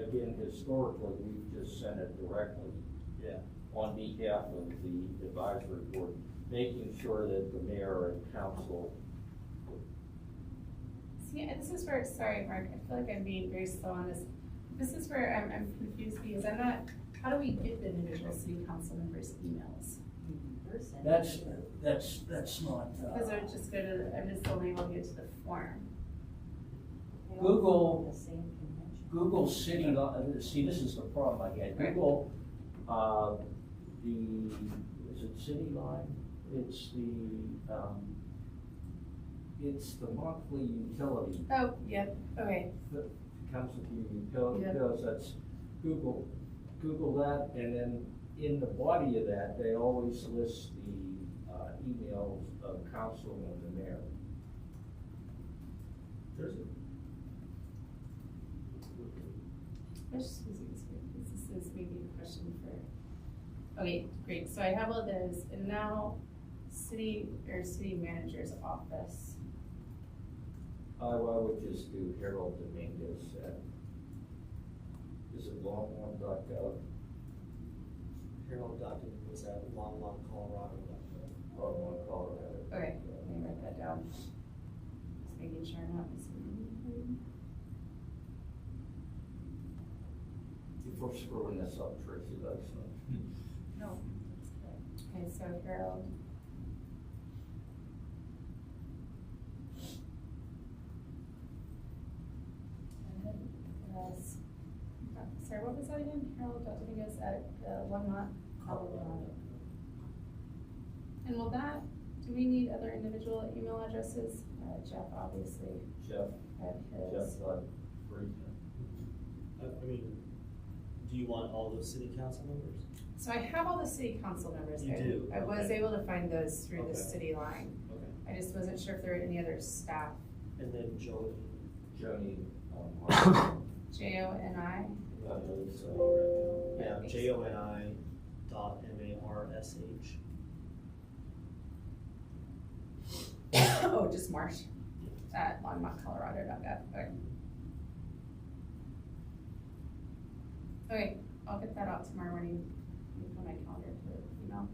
again, historically, we've just sent it directly. Yeah. On behalf of the advisory board, making sure that the mayor and council. See, this is where, sorry, Mark, I feel like I'm being very slow on this. This is where I'm confused because I'm not, how do we get the individual city council members' emails? That's not. Because I would just go to, I'm just only able to get to the form. Google- The same convention. Google City, see, this is the problem I had. Right. Google, is it City Line? It's the monthly utility, Oh, yep, okay, that comes with your utility Yep. bills, that's Google that, and then in the body of that, they always list the, emails of council and the mayor. There's a. this is maybe a question for, okay, great, so I have all those, and now city manager's office. I would just do Harold Dominguez at, is it Longmont.gov? Harold Dutton was at Longmont, Colorado. Longmont, Colorado. Okay, let me write that down. Just making sure I'm not missing anything. Before screwing this up, Tracy, that's not. No, that's good. Okay, so Harold. I guess, at Longmont. Colorado. And will that, do we need other individual email addresses? Jeff, obviously, Jeff, had Jeff, his. I mean, do you want all those city council members? So I have all the city council members. You do? I was Okay. able to find those through the Okay. city line. Okay. I just wasn't sure if there were any other staff. And then Jody. Joni, Joni. Yeah, JONI dot MARSH. Oh, just Marsh at longmontcolorado.gov. Okay, I'll get that out tomorrow morning. Let me put my calendar to email.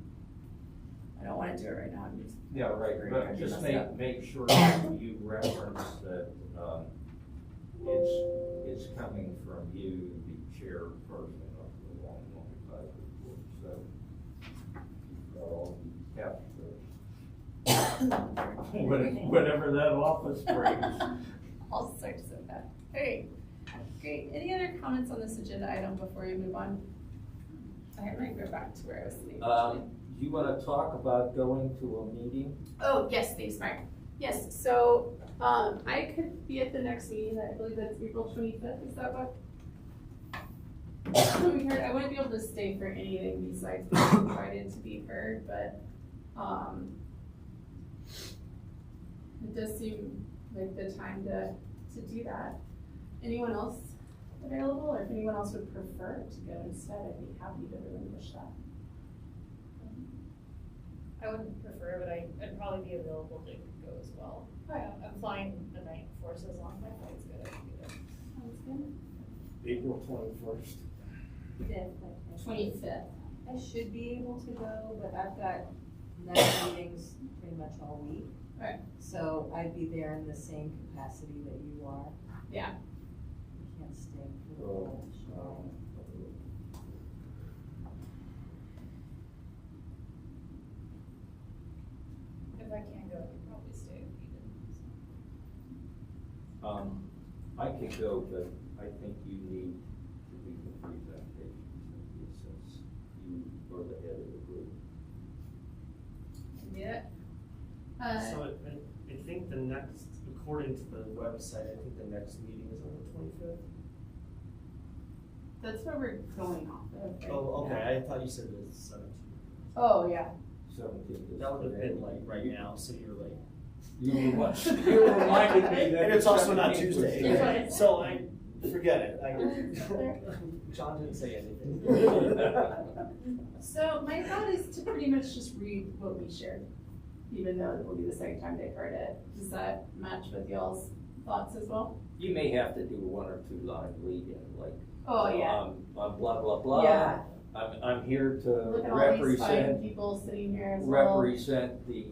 I don't want to do it right now. I'm just. Yeah, right, Very but hard to just mess up. make sure that you reference that, it's coming from you, the chairperson of the Longmont Advisory Board, so you've got all the captures. Whatever that office brings. All sorts of that. Okay, great. Any other comments on this agenda item before we move on? I might go back to where I was sitting. Do you wanna talk about going to a meeting? Oh, yes, thanks, Mark. Yes, so, I could be at the next meeting, I believe that's April 25th, is that what? We heard, I wouldn't be able to stay for anything besides being invited to be heard, but, it does seem like the time to do that. Anyone else available, or if anyone else would prefer to go instead, I'd be happy to relinquish that. I wouldn't prefer, but I'd probably be available to go as well. I'm flying the night before, so as long as my flight's good, I can be there. Sounds good. April 21st. 25th. I should be able to go, but I've got night meetings pretty much all week. Right. So I'd be there in the same capacity that you are. Yeah. I can't stay for the whole show. If I can't go, I could probably stay if you didn't. I can go, but I think you need to do the presentation since you are the head of the group. Yeah. So I think the next, according to the website, I think the next meeting is on the 25th. That's where we're going off of. Right? Oh, okay, I thought you said it was 17th. Oh, yeah. 17th. That would have been like right now, so you're late. You reminded me that. And it's also not 17th was Tuesday, today. so I, forget it. John didn't say anything. So my thought is to pretty much just read what we shared, even though it will be the second time they've heard it. Does that match with y'all's thoughts as well? You may have to do 1 or 2 line lead-in, like. Oh, yeah. On blah, blah, blah. Yeah. I'm here to Look at all these fine represent, people sitting here as well. represent the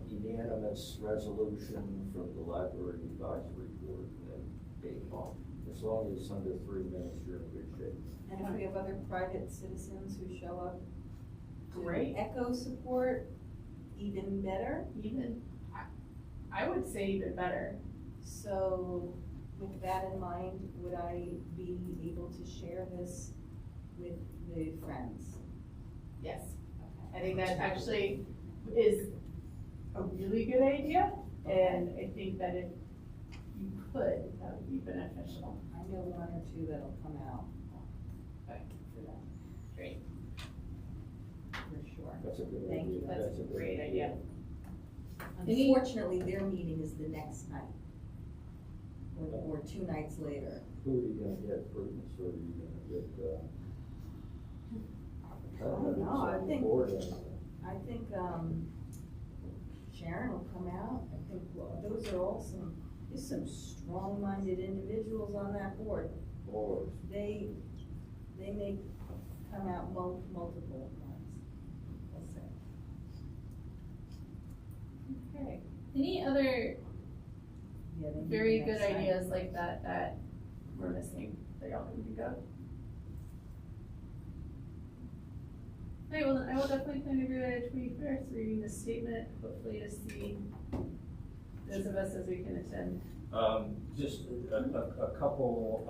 unanimous resolution from the Library Advisory Board and game on. As long as it's under 3 minutes, you're in good shape. And if we have other private citizens who show up to Great. echo support, even better. Even, I would say even better. So with that in mind, would I be able to share this with the friends? Yes. Okay. I think that actually is a really good idea, and I think that if you could, that would be beneficial. I know 1 or 2 that'll come out Okay, for that. Great. for sure. That's a good idea. Thank you. That's a good great idea. Unfortunately, their meeting is the next night. Or 2 nights later. Who are you gonna get, Prudence, or are you gonna get, I don't know, I think- board or anything? I think, Sharon will come out. I think those are all there's some strong-minded individuals on that board. Or, They may come out multiple ones. We'll see. Okay. Any other Yeah, they meet very next good night. ideas like that we're missing, that y'all can think of? Okay, well, then I will definitely plan to be at 21st, reading the statement, hopefully to see those of us as we can attend. just a couple,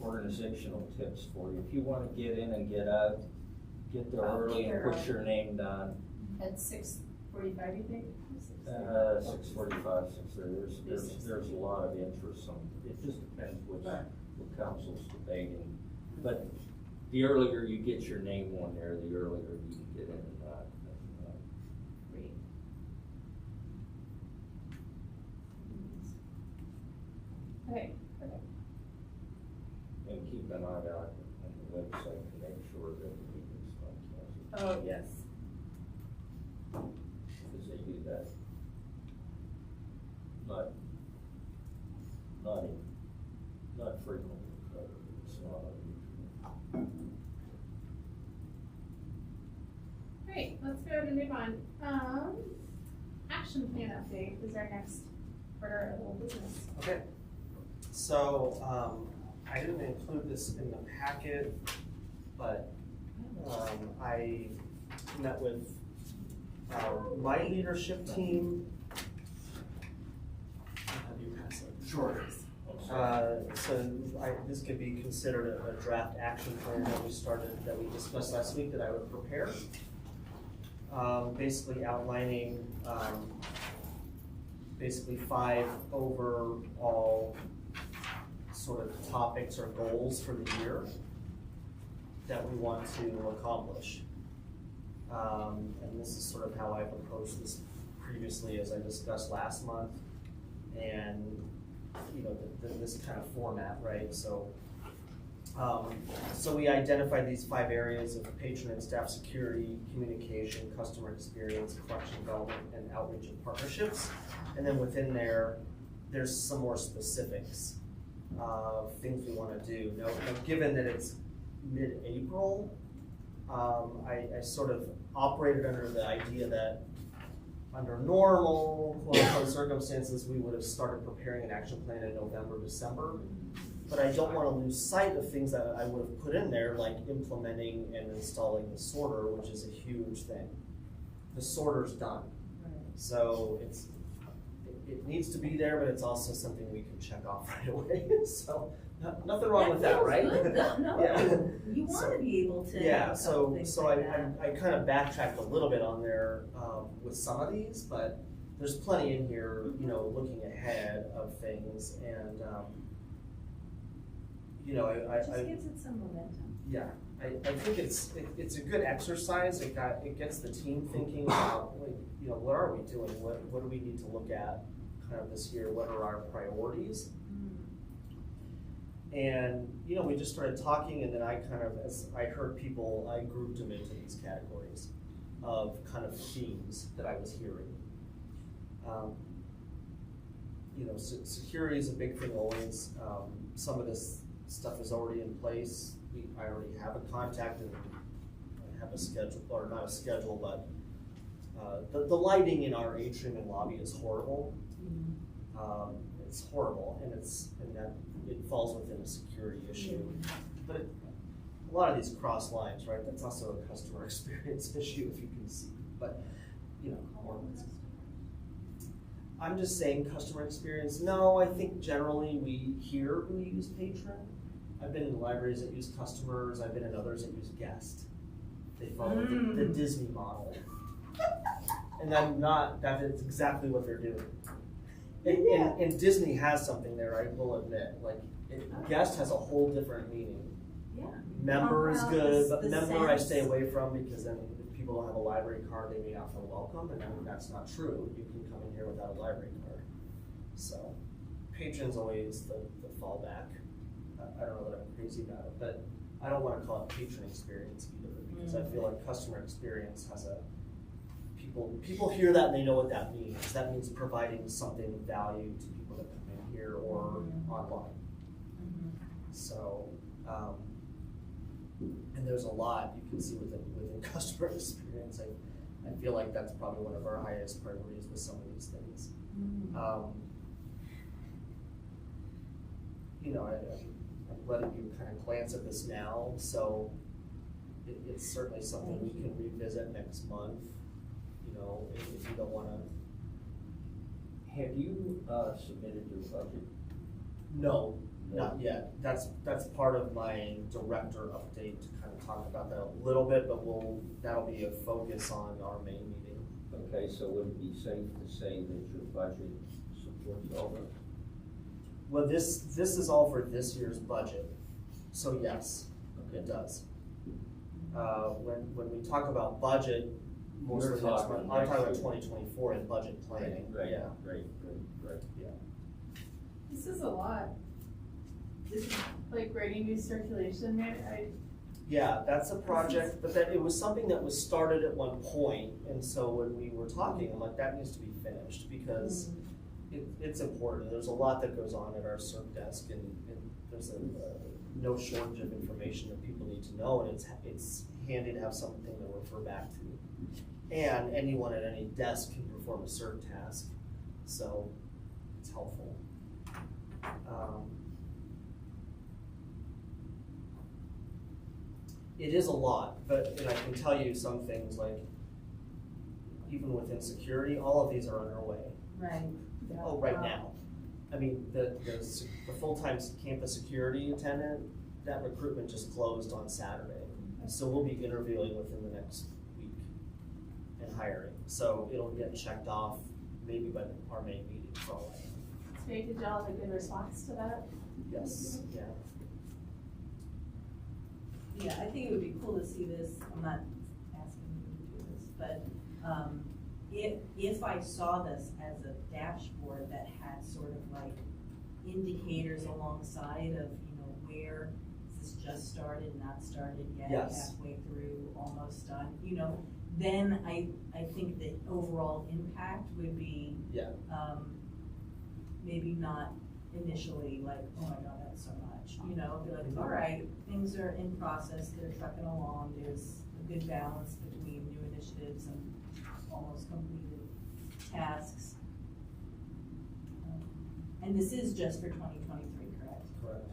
organizational tips for you. If you wanna get in and get out, get there early and put your name down. At 6:45, you think? 6:45, 6:30, there's a lot of interest on, it just depends what council's debating. But the earlier you get your name on there, the earlier you can get in and out. Great. Okay, perfect. And keep an eye out on the website to make sure that the meeting's not canceled, Oh, yes. because they do that. Not frequently, but it's not unusual. Great, let's go ahead and move on. Action plan update is our next order of old business. Okay, so, I didn't include this in the packet, but, I met with, my leadership team. Have you pass it? Sure. This could be considered a draft action plan that we discussed last week that I would prepare. Basically outlining, basically 5 overall sort of topics or goals for the year that we want to accomplish. And this is sort of how I've approached this previously, as I discussed last month. And, you know, this kind of format, right? So we identified these 5 areas of patron and staff security, communication, customer experience, collection development, and outreach and partnerships. And then within there's some more specifics of things we want to do. Now, given that it's mid-April, I sort of operated under the idea that under normal quote-unquote circumstances, we would have started preparing an action plan in November, December. But I don't want to lose sight of things that I would have put in there, like implementing and installing the sorter, which is a huge thing. The sorter's done. So it needs to be there, but it's also something we can check off right away. So nothing wrong with that, right? Good, though. No, Yeah. You want to be able to. Yeah, have a so couple things like that. I kind of backtracked a little bit on there with some of these, but there's plenty in here, you know, looking ahead of things, and you know, It just gives it some momentum. yeah, I think it's a good exercise. It gets the team thinking about, like, you know, what are we doing? What do we need to look at kind of this year? What are our priorities? And, you know, we just started talking, and then I kind of, as I heard people, I grouped them into these categories of kind of themes that I was hearing. You know, security is a big thing always. Some of this stuff is already in place. I already have a contact and I have a schedule, or not a schedule, but the lighting in our atrium and lobby is horrible. It's horrible, and it falls within a security issue. But a lot of these cross lines, right? That's also a customer experience issue, if you can see. But, you know, I'm just saying customer experience. No, I think generally we use patron. I've been in libraries that use customers. I've been in others that use guest. They follow the Disney model. And that's exactly what they're doing. And Disney has something there, I will admit. Like, guest has a whole different meaning. Yeah. Member is good, but the member I sense. stay away from, because then if people don't have a library card, they may not feel welcome, and that's not true. You can come in here without a library card. So, patron's always the fallback. I don't know that I'm crazy about it, but I don't want to call it patron experience either, because I feel like customer experience has people hear that and they know what that means. That means providing something of value to people that come in here or online. So, and there's a lot you can see within customer experience. I feel like that's probably one of our highest priorities with some of these things. You know, I'm letting you kind of glance at this now, so it's certainly something we can revisit next month. You know, if you don't want to. Have you submitted your budget? No, Not yet. That's part of my director update to kind of talk about that a little bit, but that'll be a focus on our main meeting. Okay, so would it be safe to say that your budget supports all that? Well, this is all for this year's budget, so yes, it does. When we talk about budget, most of the next month, I'm talking about 2024 and budget planning. Right, Yeah. right. Yeah. This is a lot. This is like writing new circulation there. Yeah, that's a project, but it was something that was started at one point, and so when we were talking, I'm like, that needs to be finished, because it's important. There's a lot that goes on at our CERC desk, and there's no shortage of information that people need to know, and it's handy to have something to refer back to. And anyone at any desk can perform a CERC task, so it's helpful. It is a lot, and I can tell you some things, like even within security, all of these are underway. Right. Oh, right now. I mean, the full-time campus security attendant, that recruitment just closed on Saturday. So we'll be interviewing within the next week and hiring. So it'll get checked off maybe by our main meeting for all I know. So did y'all have a good response to that? Yes, yeah. Yeah, I think it would be cool to see this. I'm not asking you to do this, but if I saw this as a dashboard that had sort of like indicators alongside of, where this just started, not started yet, Yes. halfway through, almost done, then I think the overall impact would be, maybe not initially like, oh my God, that's so much, be like, all right, things are in process, they're trucking along, there's a good balance between new initiatives and almost completed tasks. And this is just for 2023, correct? Correct.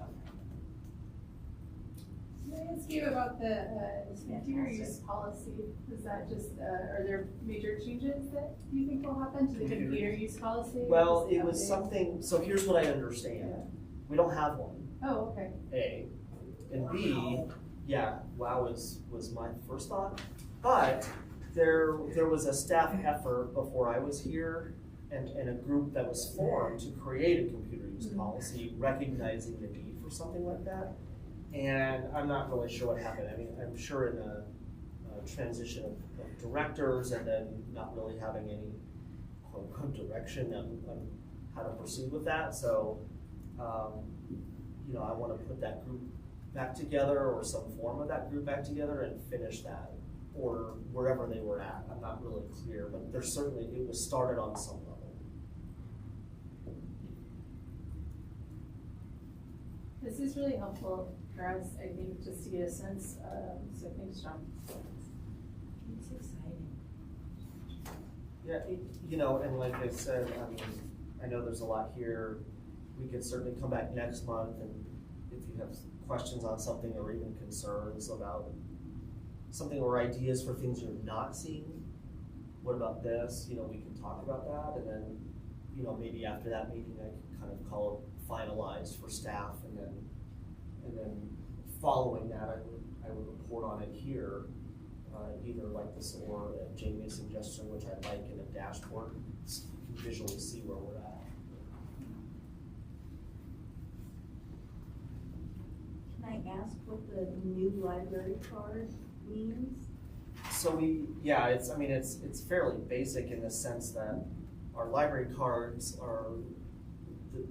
Can I ask you about the computer use policy? Is that just, are there major changes that you think will happen to the computer use policy? Well, it was something, so here's what I understand. Yeah. We don't have one, Oh, okay. A. And B, yeah, wow was my first thought. But there was a staff effort before I was here, and a group that was formed to create a computer use policy, recognizing the need for something like that. And I'm not really sure what happened. I mean, I'm sure in a transition of directors, and then not really having any quote direction on how to proceed with that. So, I want to put that group back together, or some form of that group back together, and finish that, or wherever they were at. I'm not really clear, but there's certainly, it was started on some level. This is really helpful for us, I think, just to get a sense, so thanks, John. It's exciting. Yeah, and like I said, I mean, I know there's a lot here. We could certainly come back next month, and if you have questions on something, or even concerns about something, or ideas for things you're not seeing, what about this? We can talk about that, and then, maybe after that meeting, I can kind of call it finalized for staff, and then following that, I would report on it here, either like this or Jamie's suggestion, which I like, in a dashboard, so you can visually see where we're at. Can I ask what the new library card means? So it's fairly basic in the sense that our library cards are,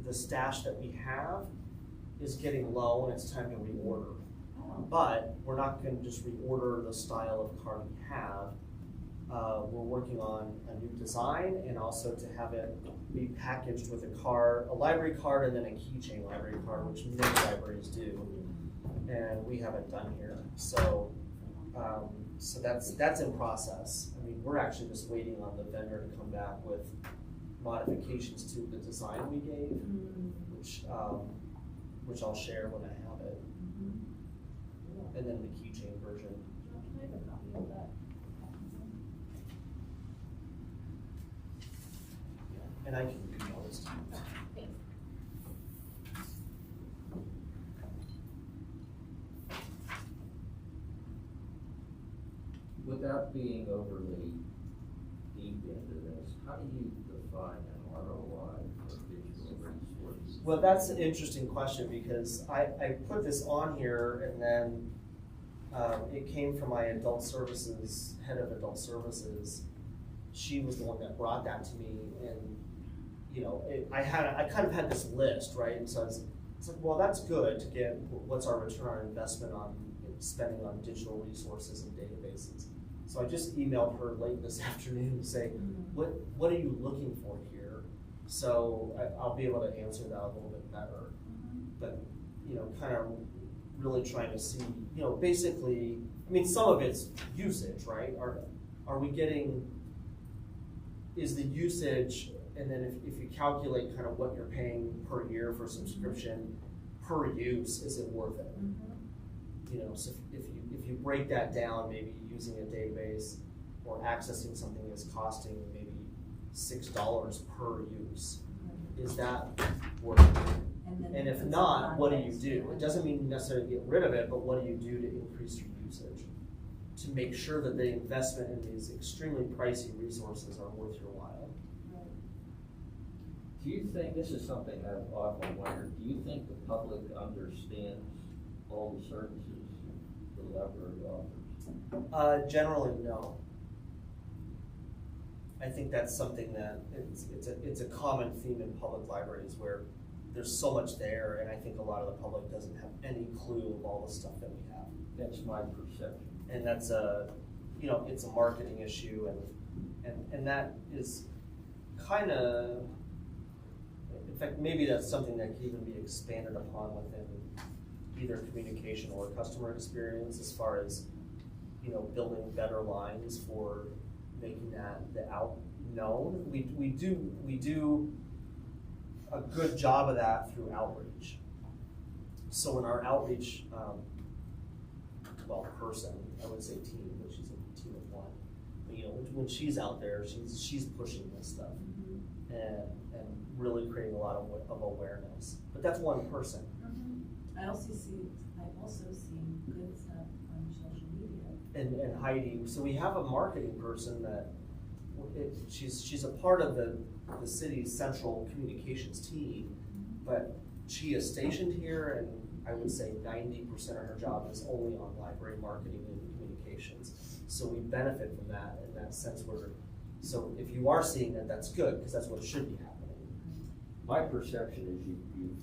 the stash that we have is getting low, and it's time to reorder. Oh. But we're not going to just reorder the style of card we have. We're working on a new design, and also to have it be packaged with a library card, and then a keychain library card, which many libraries do, and we haven't done here. So that's in process. I mean, we're actually just waiting on the vendor to come back with modifications to the design we gave, which I'll share when I have it, and then the keychain version. Can I have a copy of that? And I can email this to you. Without being overly deep into this, how do you define an ROI for digital resources? Well, that's an interesting question because I put this on here and then it came from my adult services, head of adult services. She was the one that brought that to me, and you know, I kind of had this list, right? And so it's like, well, that's good to get what's our return on investment on spending on digital resources and databases. So I just emailed her late this afternoon to say, what are you looking for here? So I'll be able to answer that a little bit better. But, you know, kind of really trying to see, you know, basically, I mean, some of it's usage, right? Are we getting, is the usage, and then if you calculate kind of what you're paying per year for subscription, per use, is it worth it? You know, so if you break that down, maybe using a database or accessing something that's costing maybe $6 per use, is that worth it? And if not, what do you do? It doesn't mean necessarily get rid of it, but what do you do to increase your usage? To make sure that the investment in these extremely pricey resources are worth your while. Do you think, this is something I've often wondered, do you think the public understands all the services the library offers? Generally, no. I think that's something that it's a common theme in public libraries where there's so much there, and I think a lot of the public doesn't have any clue of all the stuff that we have. That's my perception. And that's you know, it's a marketing issue, and that is kind of, in fact, maybe that's something that can even be expanded upon within either communication or customer experience, as far as, you know, building better lines for making that the out known. We do a good job of that through outreach. So in our outreach, person, I would say team, but she's a team of one. But, you know, when she's out there, she's pushing this stuff and really creating a lot of awareness. But that's one person. I've also seen good stuff on social media. And Heidi, so we have a marketing person that she's a part of the city's central communications team, but she is stationed here, and I would say 90% of her job is only on library marketing and communications. So we benefit from that in that sense. So if you are seeing that, that's good, because that's what should be happening. My perception is you've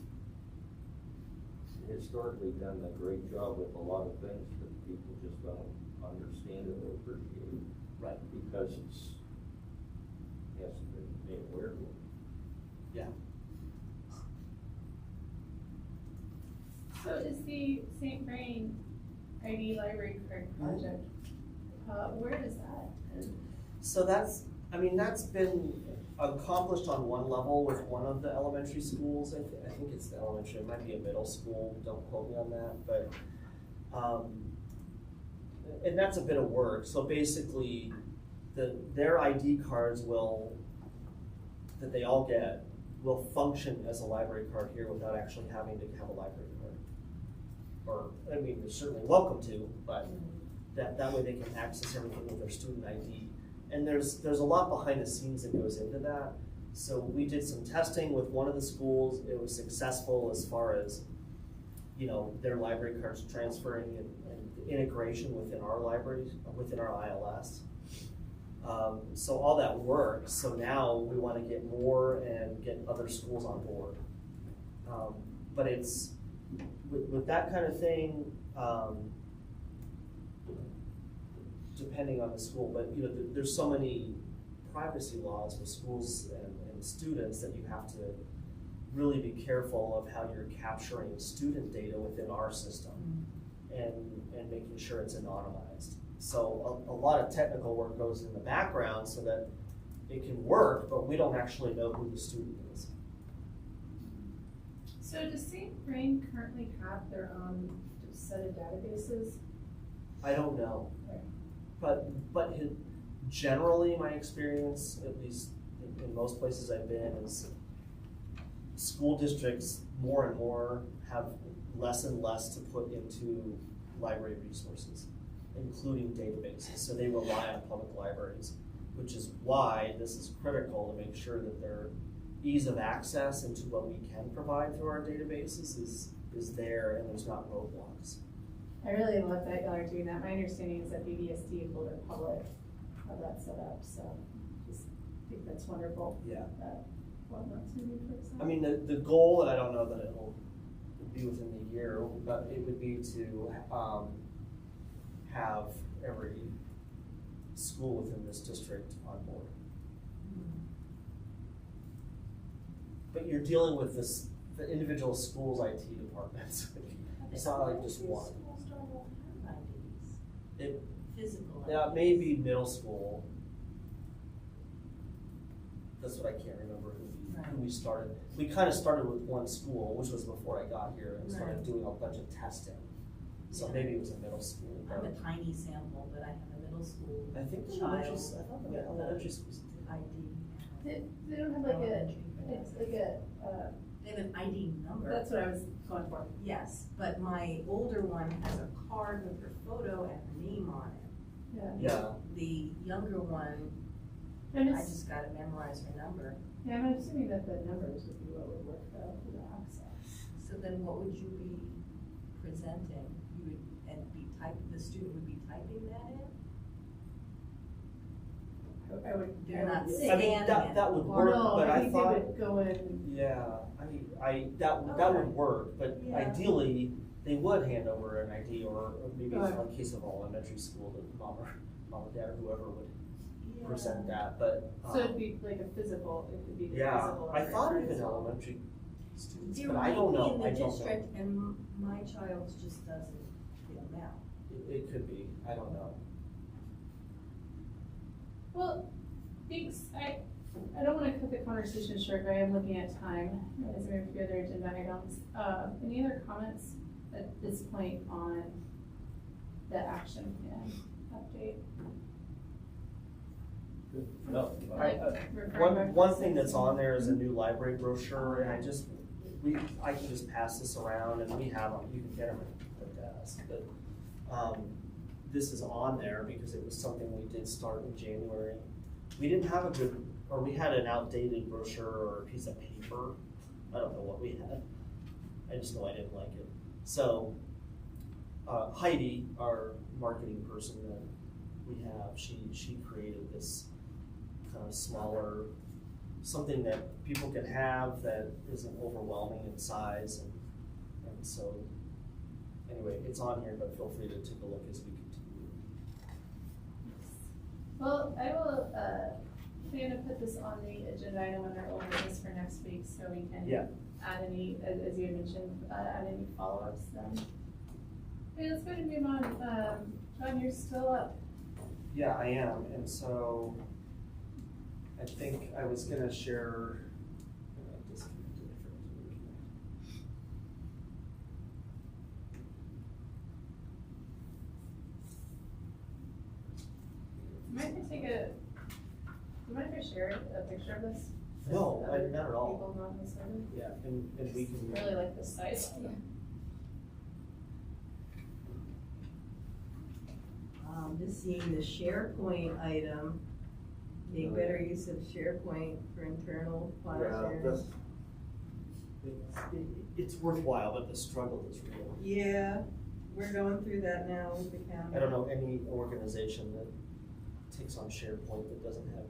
historically done a great job with a lot of things that people just don't understand or appreciate. Right. Because it hasn't been made aware of. Yeah. So is the St. Vrain ID library card project, where is that? So that's been accomplished on one level with one of the elementary schools. I think it's the elementary, it might be a middle school, don't quote me on that, but, and that's a bit of work. So basically, their ID cards that they all get, will function as a library card here without actually having to have a library card. Or, I mean, they're certainly welcome to, but that way they can access everything with their student ID. And there's a lot behind the scenes that goes into that. So we did some testing with one of the schools. It was successful as far as, you know, their library cards transferring and the integration within our libraries, within our ILS. So all that works. So now we want to get more and get other schools on board. But it's, with that kind of thing, depending on the school, but you know, there's so many privacy laws with schools and students that you have to really be careful of how you're capturing student data within our system and making sure it's anonymized. So a lot of technical work goes in the background so that it can work, but we don't actually know who the student is. So does St. Vrain currently have their own set of databases? I don't know. Okay. But generally, my experience, at least in most places I've been, is school districts more and more have less and less to put into library resources. including databases, so they rely on public libraries, which is why this is critical to make sure that their ease of access into what we can provide through our databases is there and there's not roadblocks. I really love that y'all are doing that. My understanding is that BBSD and Boulder Public have that set up, so just think that's wonderful. Yeah. Longmont's moving towards that. I mean, the goal, and I don't know that it'll be within the year, but it would be to have every school within this district on board. But you're dealing with the individual school's IT departments. It's not like just one. Schools don't have IDs. It, Physical IDs. yeah, maybe middle school. That's what I can't remember who we started. We kind of started with one school, which was before I got here, and started doing a bunch of testing. So maybe it was a middle school. I have a tiny sample, but I have a middle school I think the child I thought the elementary schools. ID. They don't have like it's like a, They have an ID number. that's what I was going for. Yes, but my older one has a card with her photo and her name on it. Yeah. Yeah. The younger one, And I it's, just gotta memorize her number. yeah, I'm assuming that the numbers would be what would work though for the access. So then what would you be presenting? You would, and the student would be typing that in? I would. They're not I would- scanning I mean, it. that would Or work, no, but I think thought. they would go in. Yeah, that would work, but Yeah. ideally, they would hand over an ID or maybe Right. in case of elementary school, the mom or dad or whoever would Yeah. present that, but. So it'd be like a physical, it could be the Yeah, physical. I thought record even as well. elementary students, There but I might don't be know, in I the don't know. district, and my child's just doesn't feel now. It could be, I don't know. Well, thanks. I don't want to cut the conversation short, but I am looking at time as we move through other agenda items. Any other comments at this point on the action plan update? No, Like, referring back to one the thing that's 16. on there is a new library brochure, and I can just pass this around, and we have them, you can get them at the desk, but, this is on there because it was something we did start in January. We didn't have we had an outdated brochure or a piece of paper, I don't know what we had, I just know I didn't like it. So, Heidi, our marketing person that we have, she created this kind of smaller, something that people can have that isn't overwhelming in size, and so, anyway, it's on here, but feel free to take a look as we continue. Well, I will, plan to put this on the agenda item on our old business for next week, so we can Yeah. add any, as you had mentioned, add any follow-ups then. Okay, let's go ahead and move on. John, you're still up. Yeah, I am, and so I think I was gonna share. Disconnected from the original. You might you mind if I share a picture of this? No, With other not at all. People not in this room? Yeah, and we can. Really like this size. Just seeing the SharePoint item, being better use of SharePoint for internal file sharing. It's worthwhile, but the struggle is real. Yeah, we're going through that now with the county. I don't know any organization that takes on SharePoint that doesn't have.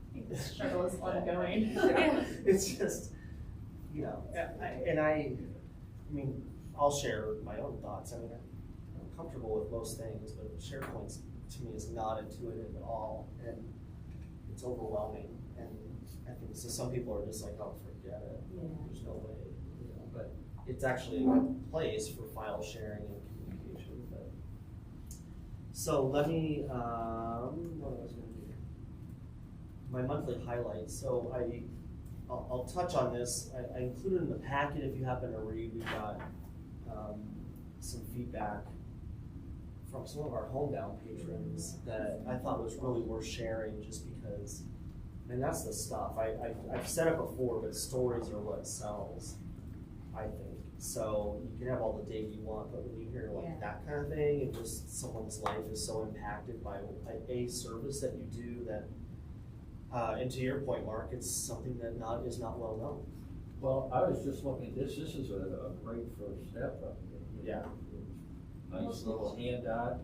I think the struggle is ongoing. It's just, I mean, I'll share my own thoughts. I mean, I'm comfortable with most things, but SharePoint to me is not intuitive at all, and it's overwhelming. And I think so. Some people are just like, "Oh, forget it. Yeah. There's no way." But it's actually a good place for file sharing and communication. But so let me. What was I going to do? My monthly highlights. So I'll touch on this. I included in the packet, if you happen to read, we got some feedback from some of our homebound patrons that I thought was really worth sharing, just because, and that's the stuff. I've said it before, but stories are what sells, I think. So you can have all the data you want, but when you hear like Yeah. that kind of thing, and just someone's life is so impacted by a service that you do that, and to your point, Mark, it's something that is not well known. Well, I was just looking at this is a great first step. Yeah. Nice little handout,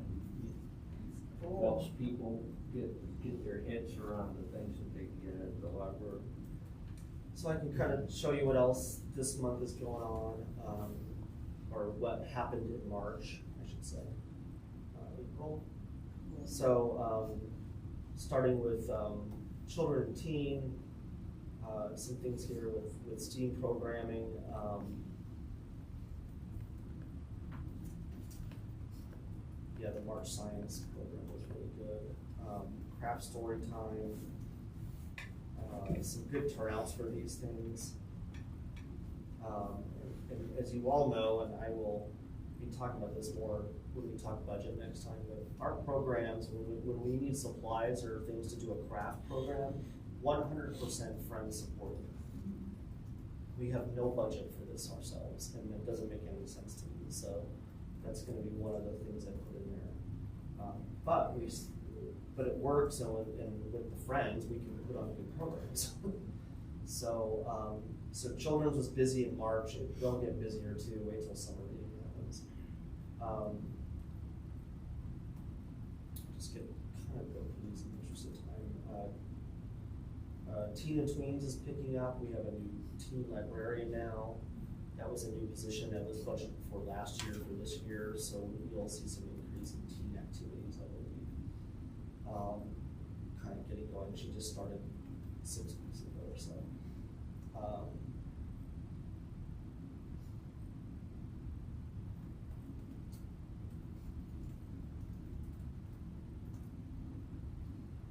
helps people get their heads around the things that they can get at the library. So I can kind of show you what else this month is going on, or what happened in March, I should say, April. So, starting with children and teen, some things here with STEAM programming. Yeah, the March Science program was really good. Craft story time. Some good turnouts for these things. And as you all know, and I will be talking about this more when we talk budget next time, but our programs, when we need supplies or things to do a craft program, 100% friend supported. We have no budget for this ourselves, and it doesn't make any sense to me, so that's gonna be one of the things I put in there. But it works, and with the friends, we can put on good programs. So children's was busy in March. They'll get busier too. Wait till summer reading happens. Just get kind of go through these in the interest of time. Teen and tweens is picking up. We have a new teen librarian now. That was a new position that was budgeted for last year for this year, so you'll see some increase in teen activities, I believe. Kind of getting going. She just started 6 weeks ago or so.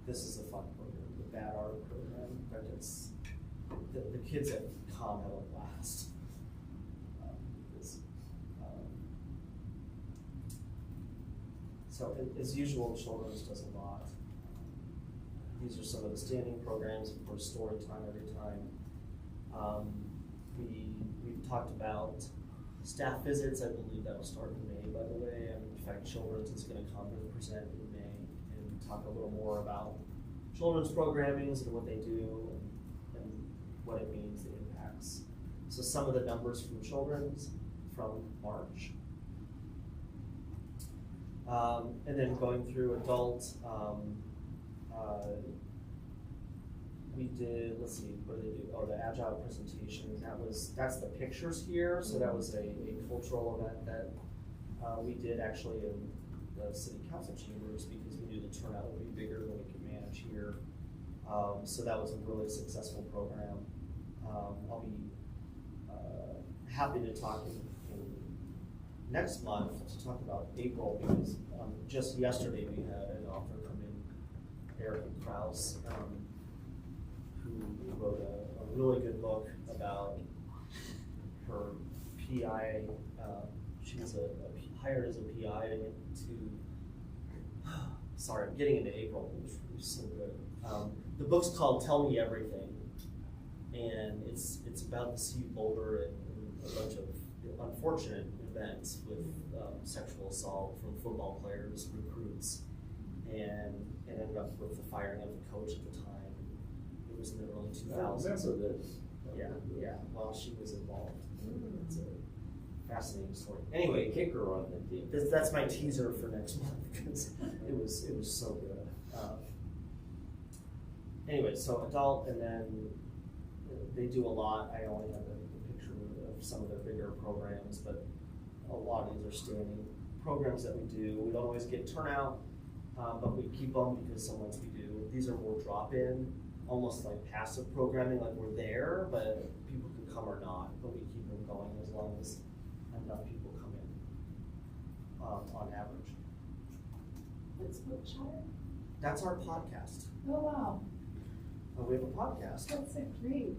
This is a fun program, the Bad Art program, but it's the kids at Com have a blast. So as usual, children's does a lot. These are some of the standing programs, of course, story time every time. We've talked about staff visits. I believe that will start in May, by the way. And in fact, children's is going to come and present in May and talk a little more about children's programmings and what they do and what it means, the impacts. So some of the numbers from children's from March. And then going through adult, we did, let's see, what did they do? Oh, the agile presentation. That's the pictures here. So that was a cultural event that we did actually in the city council chambers because we knew the turnout would be bigger than we could manage here. So that was a really successful program. I'll be happy to talk in next month to talk about April because just yesterday we had an author come in, Erica Krause, who wrote a really good book about her PI. She was hired as a PI to, sorry, I'm getting into April, which was so good. The book's called Tell Me Everything, and it's about the city of Boulder and a bunch of unfortunate events with sexual assault from football players, recruits, and it ended up with the firing of the coach at the time. It was in the early 2000s. I remember this. Yeah, well, she was involved. It's a fascinating story. Anyway, Kicker on the team. that's my teaser for next month because it was so good. Anyway, so adult, and then they do a lot. I only have the picture of some of their bigger programs, but a lot of these are standing programs that we do. We don't always get turnout, but we keep them because sometimes we do. These are more drop-in, almost like passive programming, like we're there, but people can come or not, but we keep them going as long as enough people come in on average. What's Bookshire? That's our podcast. Oh, wow. We have a podcast. That's a great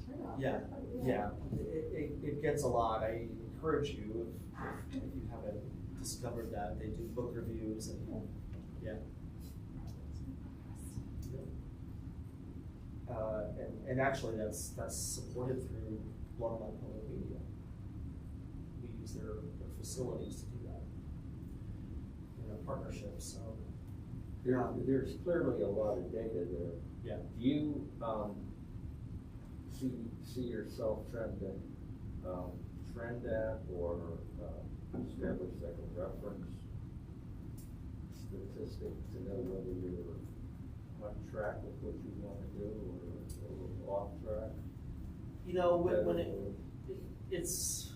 turnout. Yeah. It gets a lot. I encourage you, if you haven't discovered that, they do book reviews and yeah. And actually that's supported through Longmont Public Media. use their facilities to do that. In a partnership, so. There's clearly a lot of data there. Yeah. Do you, see yourself trying to, trend that or, establish like a reference statistic to know whether you're on track with what you want to do or a little off track? You know, when it's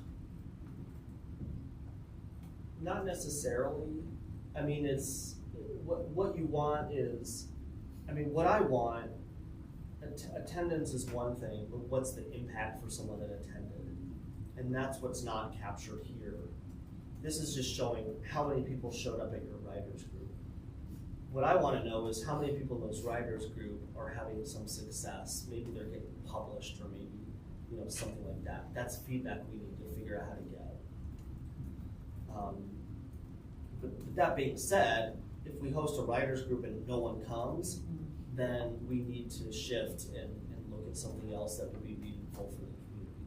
not necessarily, I mean, it's, what you want is, I mean, what I want, attendance is one thing, but what's the impact for someone that attended? And that's what's not captured here. This is just showing how many people showed up at your writers group. What I want to know is how many people in those writers group are having some success. Maybe they're getting published, or maybe, you know, something like that. That's feedback we need to figure out how to get. But that being said, if we host a writers group and no one comes, then we need to shift and look at something else that would be meaningful for the community.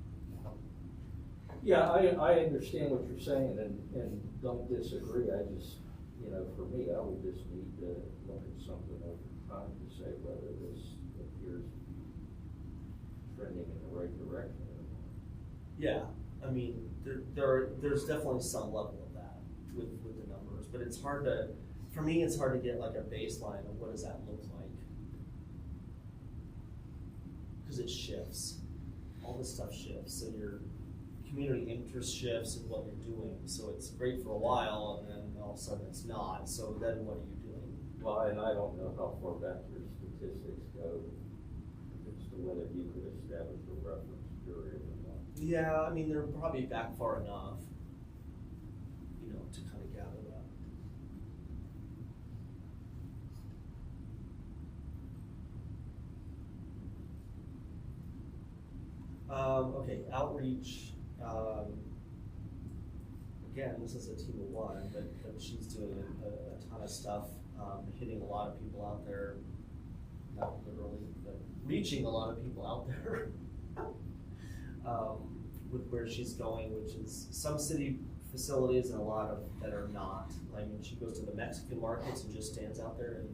Yeah, I understand what you're saying and don't disagree. I just, you know, for me, I would just need to look at something over time to say whether this appears trending in the right direction or not. Yeah, I mean, there's definitely some level of that with the numbers, but it's hard to, for me, it's hard to get like a baseline of what does that look like. Because it shifts. All this stuff shifts. So your community interest shifts in what you're doing. So it's great for a while and then all of a sudden it's not. So then what are you doing? Well, and I don't know how far back your statistics go as to whether you could establish a reference period or not. Yeah, I mean, they're probably back far enough, you know, to kind of gather that. Okay, outreach. Again, this is a team of one, but she's doing a ton of stuff, hitting a lot of people out there, not literally, but reaching a lot of people out there with where she's going, which is some city facilities and a lot of that are not. I mean, she goes to the Mexican markets and just stands out there, and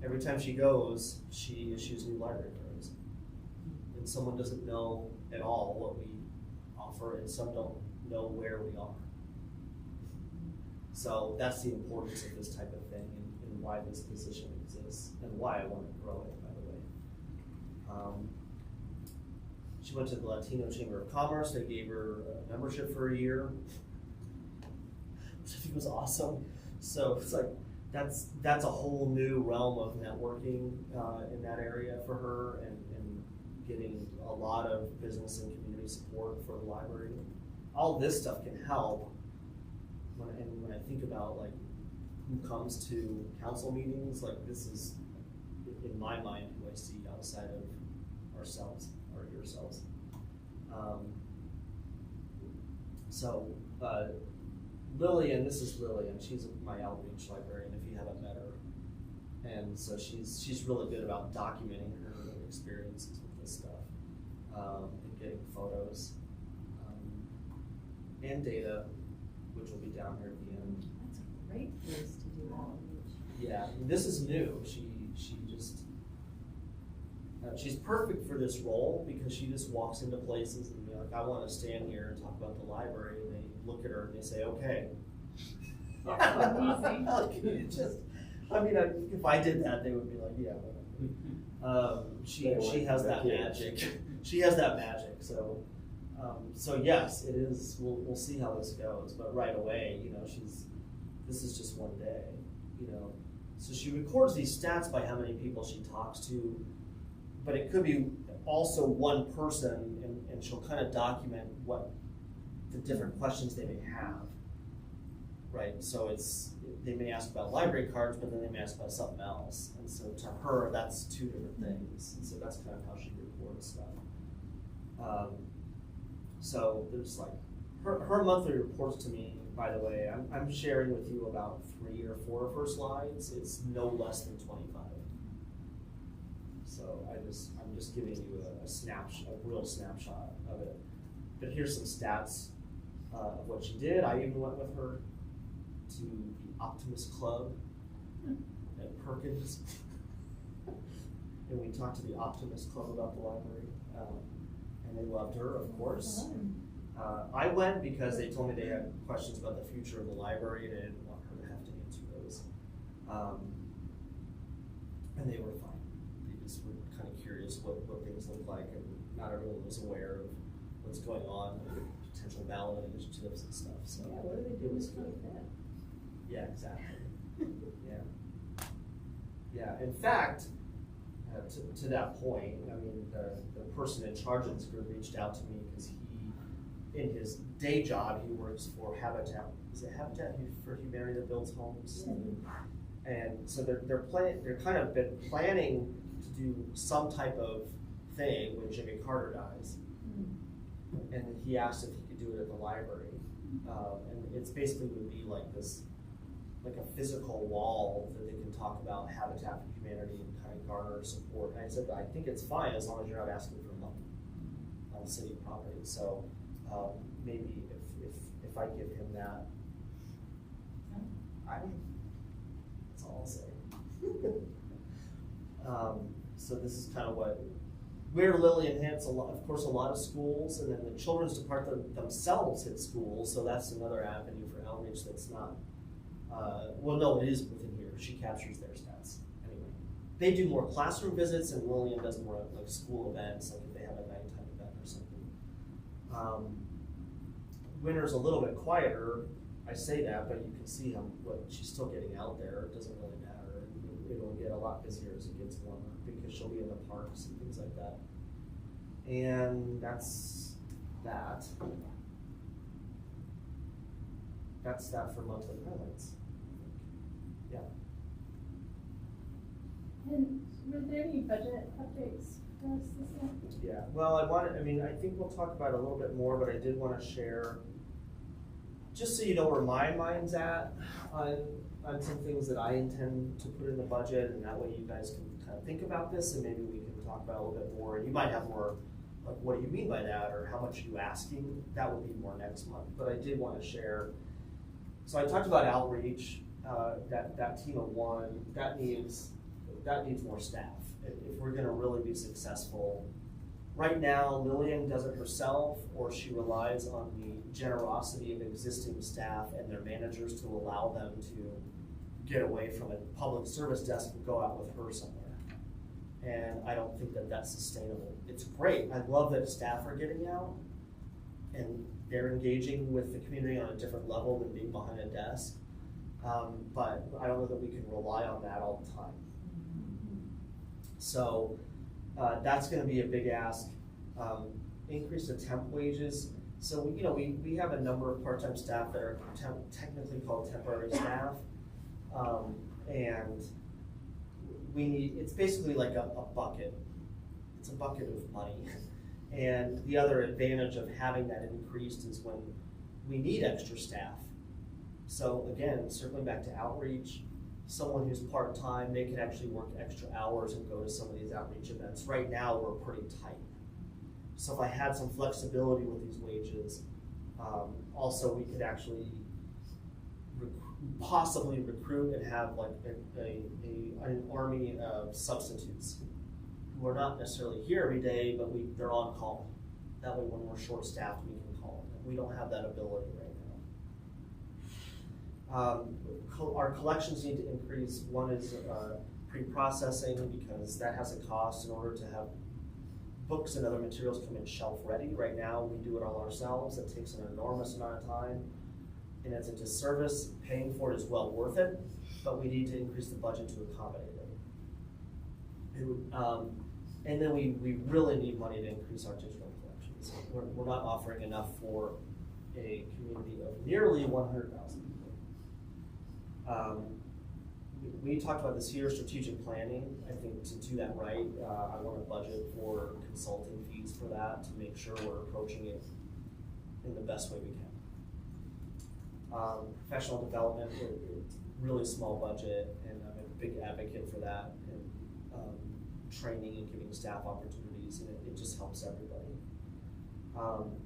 every time she goes, she issues new library cards. And someone doesn't know at all what we offer, and some don't know where we are. So that's the importance of this type of thing, and why this position exists, and why I want to grow it, by the way. She went to the Latino Chamber of Commerce. They gave her a membership for a year, which I think was awesome. So it's like, that's a whole new realm of networking in that area for her, and getting a lot of business and community support for the library. All this stuff can help. When I think about like who comes to council meetings, like this is, in my mind, who I see outside of ourselves or yourselves. Lillian, this is Lillian. She's my outreach librarian. If you haven't met her, and so she's really good about documenting her experiences with this stuff, and getting photos and data, which will be down here at the end. That's a great place to do outreach. Yeah, this is new. She just she's perfect for this role because she just walks into places and be like, I want to stand here and talk about the library, and they look at her and they say, okay. I mean, if I did that, they would be like, yeah, whatever. She has that magic. She has that magic. So yes, it is. We'll see how this goes. But right away, you know, this is just one day, you know. So she records these stats by how many people she talks to, but it could be also one person, and she'll kind of document what the different questions they may have, right? So they may ask about library cards, but then they may ask about something else. And so to her, that's two different things. And so that's kind of how she records stuff. So there's like, her monthly reports to me, by the way, I'm sharing with you about 3 or 4 of her slides. It's no less than 25. So I'm just giving you a real snapshot of it. But here's some stats of what she did. I even went with her to the Optimist Club at Perkins. And we talked to the Optimist Club about the library, and they loved her, of course. I went because they told me they had questions about the future of the library, and I didn't want her to have to answer those. And they were fine. They just were kind of curious what things look like, and not everyone was aware of what's going on, potential ballot initiatives and stuff. So Yeah, what do they do with that? yeah, exactly. Yeah. Yeah. In fact, to that point, I mean, the person in charge of this group reached out to me because in his day job, he works for Habitat. Is it Habitat for Humanity that builds homes? Mm-hmm. And so they're kind of been planning to do some type of thing when Jimmy Carter dies. Mm-hmm. And he asked if he could do it at the library. And it's basically would be like this, like a physical wall that they can talk about Habitat for Humanity and kind of garner support. And I said, I think it's fine as long as you're not asking for money on city property. So maybe if I give him that, that's all I'll say. So this is kind of where Lillian hits of course, a lot of schools, and then the children's department themselves hit schools. So that's another avenue for outreach that's not. Well, no, it is within here. She captures their stats anyway. They do more classroom visits, and Lillian does more like school events, like if they have a nighttime event or something. Winter's a little bit quieter. I say that, but you can see what she's still getting out there. It doesn't really matter. It'll get a lot busier as it gets warmer because she'll be in the parks and things like that. And that's that. That's that for monthly highlights. Yeah. And were there any budget updates for us this year? Yeah. Well, I think we'll talk about it a little bit more, but I did want to share, just so you know where my mind's at on some things that I intend to put in the budget, and that way you guys can kind of think about this, and maybe we can talk about it a little bit more. And you might have more, like, what do you mean by that, or how much are you asking? That would be more next month. But I did want to share. So I talked about outreach, that team of one, that needs more staff. If we're gonna really be successful. Right now, Lillian does it herself, or she relies on the generosity of existing staff and their managers to allow them to get away from a public service desk and go out with her somewhere. And I don't think that that's sustainable. It's great, I love that staff are getting out and they're engaging with the community on a different level than being behind a desk. But I don't know that we can rely on that all the time. So that's going to be a big ask. Increase the temp wages. So we have a number of part-time staff that are technically called temporary staff, and it's basically like a bucket. It's a bucket of money. And the other advantage of having that increased is when we need extra staff. So again, circling back to outreach, someone who's part-time, they can actually work extra hours and go to some of these outreach events. Right now, we're pretty tight. So if I had some flexibility with these wages, also we could actually possibly recruit and have like an army of substitutes who are not necessarily here every day, but they're on call. That way when we're short-staffed, we can call them. We don't have that ability right now. Our collections need to increase. One is pre-processing, because that has a cost in order to have books and other materials come in shelf ready. Right now, we do it all ourselves. It takes an enormous amount of time, and it's a disservice. Paying for it is well worth it, but we need to increase the budget to accommodate it. And then we really need money to increase our digital collections. We're not offering enough for a community of nearly 100,000 people. We talked about this here, strategic planning. I think to do that right, I want to budget for consulting fees for that to make sure we're approaching it in the best way we can. Professional development, really small budget, and I'm a big advocate for that, and training and giving staff opportunities, and it just helps everybody.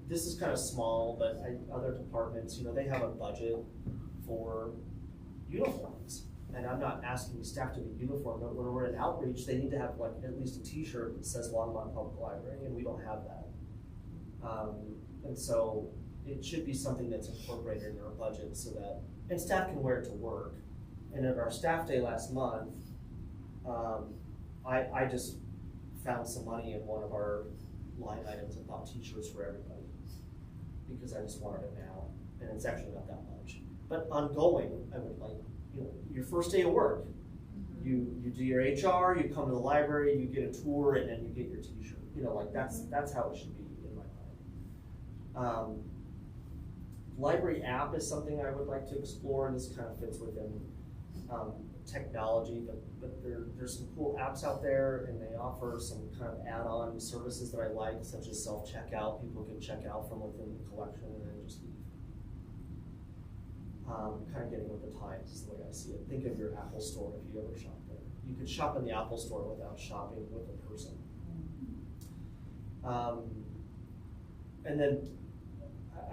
This is kind of small, but other departments, they have a budget for uniforms. And I'm not asking staff to be uniform, but when we're in outreach, they need to have like at least a t-shirt that says Longmont Public Library, and we don't have that. And so it should be something that's incorporated in our budget so that, and staff can wear it to work. And at our staff day last month, I just found some money in one of our line items and bought t-shirts for everybody because I just wanted it now, and it's actually not that much. But ongoing, I would like, your first day of work, you do your HR, you come to the library, you get a tour, and then you get your t-shirt. Like that's how it should be in my mind. Library app is something I would like to explore, and this kind of fits within technology, but there's some cool apps out there, and they offer some kind of add-on services that I like, such as self-checkout. People can check out from within the collection and then just leave. Kind of getting with the times is the way I see it. Think of your Apple store if you ever shop there. You could shop in the Apple store without shopping with a person. And then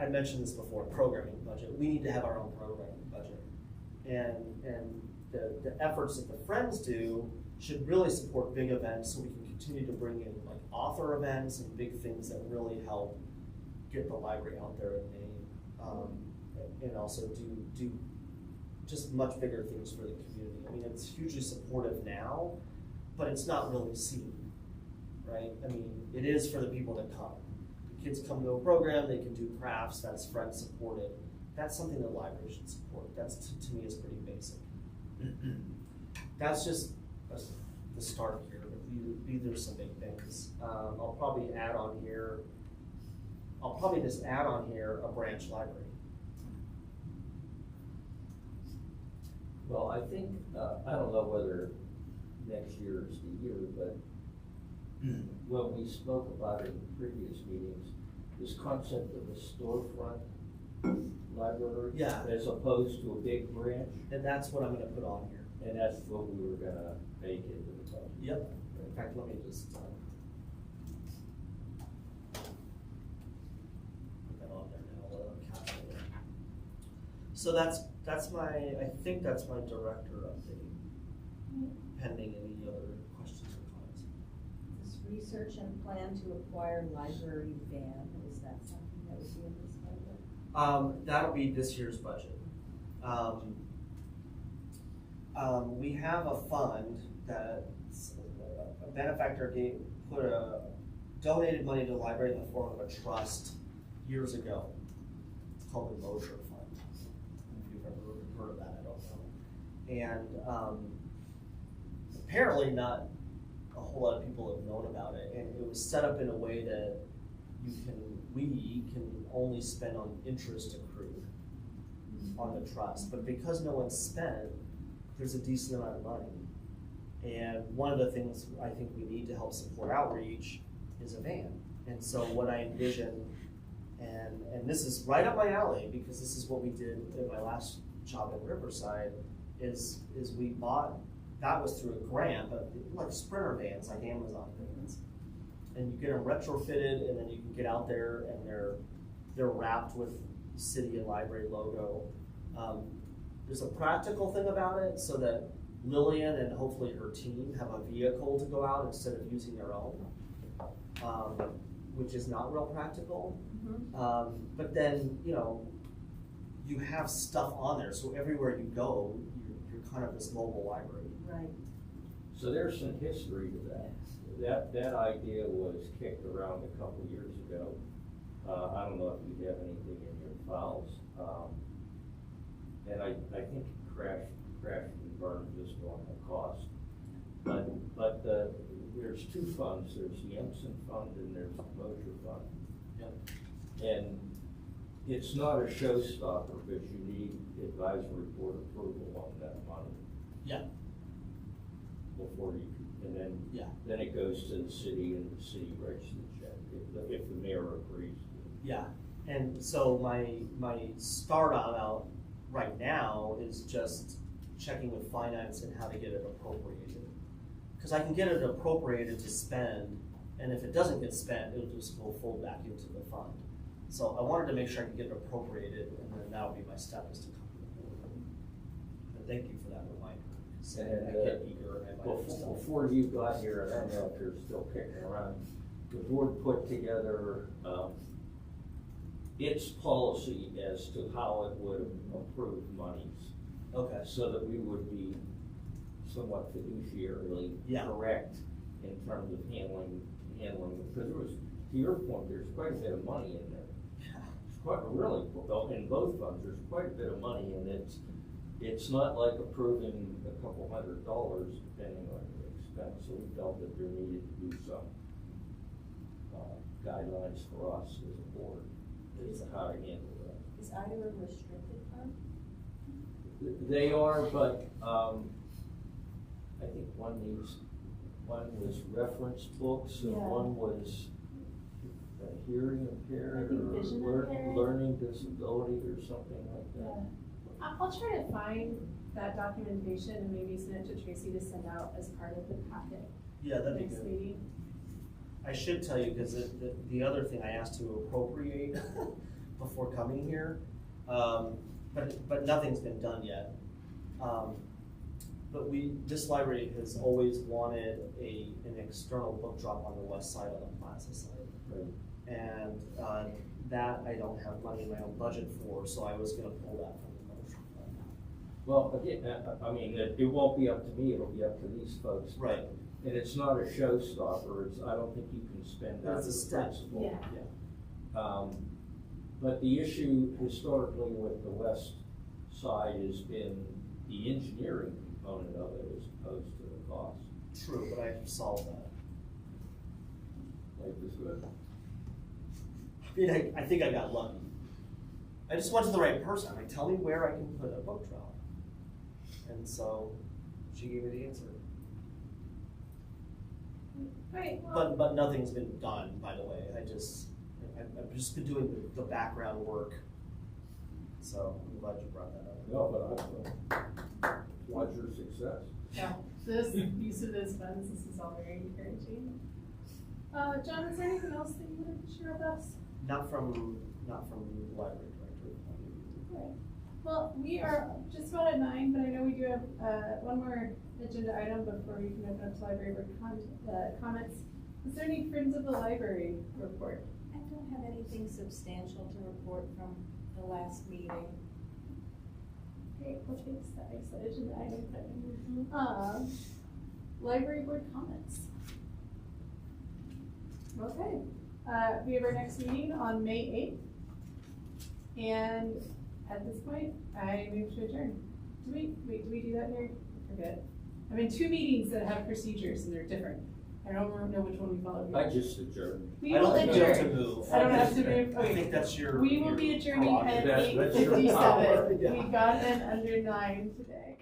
I mentioned this before, programming budget. We need to have our own programming budget. And the efforts that the Friends do should really support big events so we can continue to bring in like author events and big things that really help get the library out there in name. And also do just much bigger things for the community. I mean, it's hugely supportive now, but it's not really seen, right? I mean, it is for the people that come. The kids come to a program, they can do crafts, that's Friends supported. That's something the library should support. That's, to me, is pretty basic. That's just the start here, but these are some big things. I'll probably just add on here a branch library. Well, I think, I don't know whether next year is the year, but when we spoke about it in previous meetings, this concept of a storefront library, Yeah, as opposed to a big branch, and that's what I'm going to put on here. and that's what we were gonna make into the budget. Yep. In fact, let me just put that on there now. Let them capture it. So that's my, I think that's my director update, pending any other questions or comments. This research and plan to acquire library van, is that something that would be in this budget? That'll be this year's budget. We have a fund that a benefactor donated money to the library in the form of a trust years ago. It's called the Mosher Fund. If you've ever heard of that, I don't know. And apparently not a whole lot of people have known about it. And it was set up in a way that we can only spend on interest accrued on the trust. But because no one's spent, there's a decent amount of money. And one of the things I think we need to help support outreach is a van. And so what I envision, and this is right up my alley because this is what we did in my last job at Riverside, is we bought, that was through a grant, but like Sprinter vans, like Amazon vans. And you get them retrofitted, and then you can get out there and they're wrapped with city and library logo. There's a practical thing about it so that Lillian and hopefully her team have a vehicle to go out instead of using their own, which is not real practical. Mm-hmm. But then, you have stuff on there, so everywhere you go, you're kind of this mobile library. Right. So there's some history to that. That idea was kicked around a couple years ago. I don't know if you have anything in your files. And I think crashed and burned just on the cost. But there's two funds. There's the Empson Fund and there's the Mosher Fund. Yep. And it's not a showstopper, but you need advisory board approval on that money. Yeah. Before you, and then Yeah. then it goes to the city and the city writes the check if the mayor agrees. Yeah, and so my start out right now is just checking with finance and how to get it appropriated. Because I can get it appropriated to spend And if it doesn't get spent, it'll just go full back into the fund. So I wanted to make sure I could get it appropriated, and then that would be my step, is to come to the board. And thank you for that reminder. And, I get eager and I might have stuff. Before you got here, and I don't know if you're still kicking around, the board put together, its policy as to how it would approve monies. Okay. So that we would be somewhat fiduciarily correct in terms of handling, because there was, to your point, there's quite a bit of money in there. It's quite, really, in both funds, there's quite a bit of money, and it's not like approving a couple $100 depending on the expense. So we felt that there needed to be some guidelines for us as a board as to how to handle that. Is either a restricted fund? They are, but I think one was reference books, and one was hearing impaired I think or vision impaired. learning disability or something like that. Yeah. I'll try to find that documentation and maybe send it to Tracy to send out as part of the packet. Yeah, that'd be Next good. meeting. I should tell you, because the other thing I asked to appropriate before coming here, but nothing's been done yet. But this library has always wanted an external book drop on the west side of the plaza side. Right. And that I don't have money in my own budget for, so I was gonna pull that from the motion fund. Well, again, I mean, it won't be up to me, it'll be up to these folks. Right. And it's not a showstopper, I don't think you can spend that It's a as a step. principle. Yeah. But the issue historically with the west side has been the engineering component of it as opposed to the cost. True, but I solved that. Life is good. I mean, I think I got lucky. I just went to the right person. I'm like, tell me where I can put a book drop. And so she gave me the answer. Right, well, But nothing's been done, by the way. I've just been doing the background work. So I'm glad you brought that up. No, but I watch your success. yeah, this use of those funds, this is all very encouraging. John, is there anything else that you wanted to share with us? Not from the library director. Right. Well, we are just about at 9, but I know we do have one more agenda item before we can open up to library comments. Is there any Friends of the Library report? I don't have anything substantial to report from the last meeting. Great, we'll take that agenda item. Library board comments. Okay, we have our next meeting on May 8th. And at this point, I move to adjourn. Do we do that here? I forget. I'm in 2 meetings that have procedures and they're different. I don't know which one we follow here. I just adjourned. We I will don't think you have to adjourn. move. I don't have to move. I Okay. think that's your. We will be adjourning at prerogative. That's your power. 8:57. We got in under 9 today.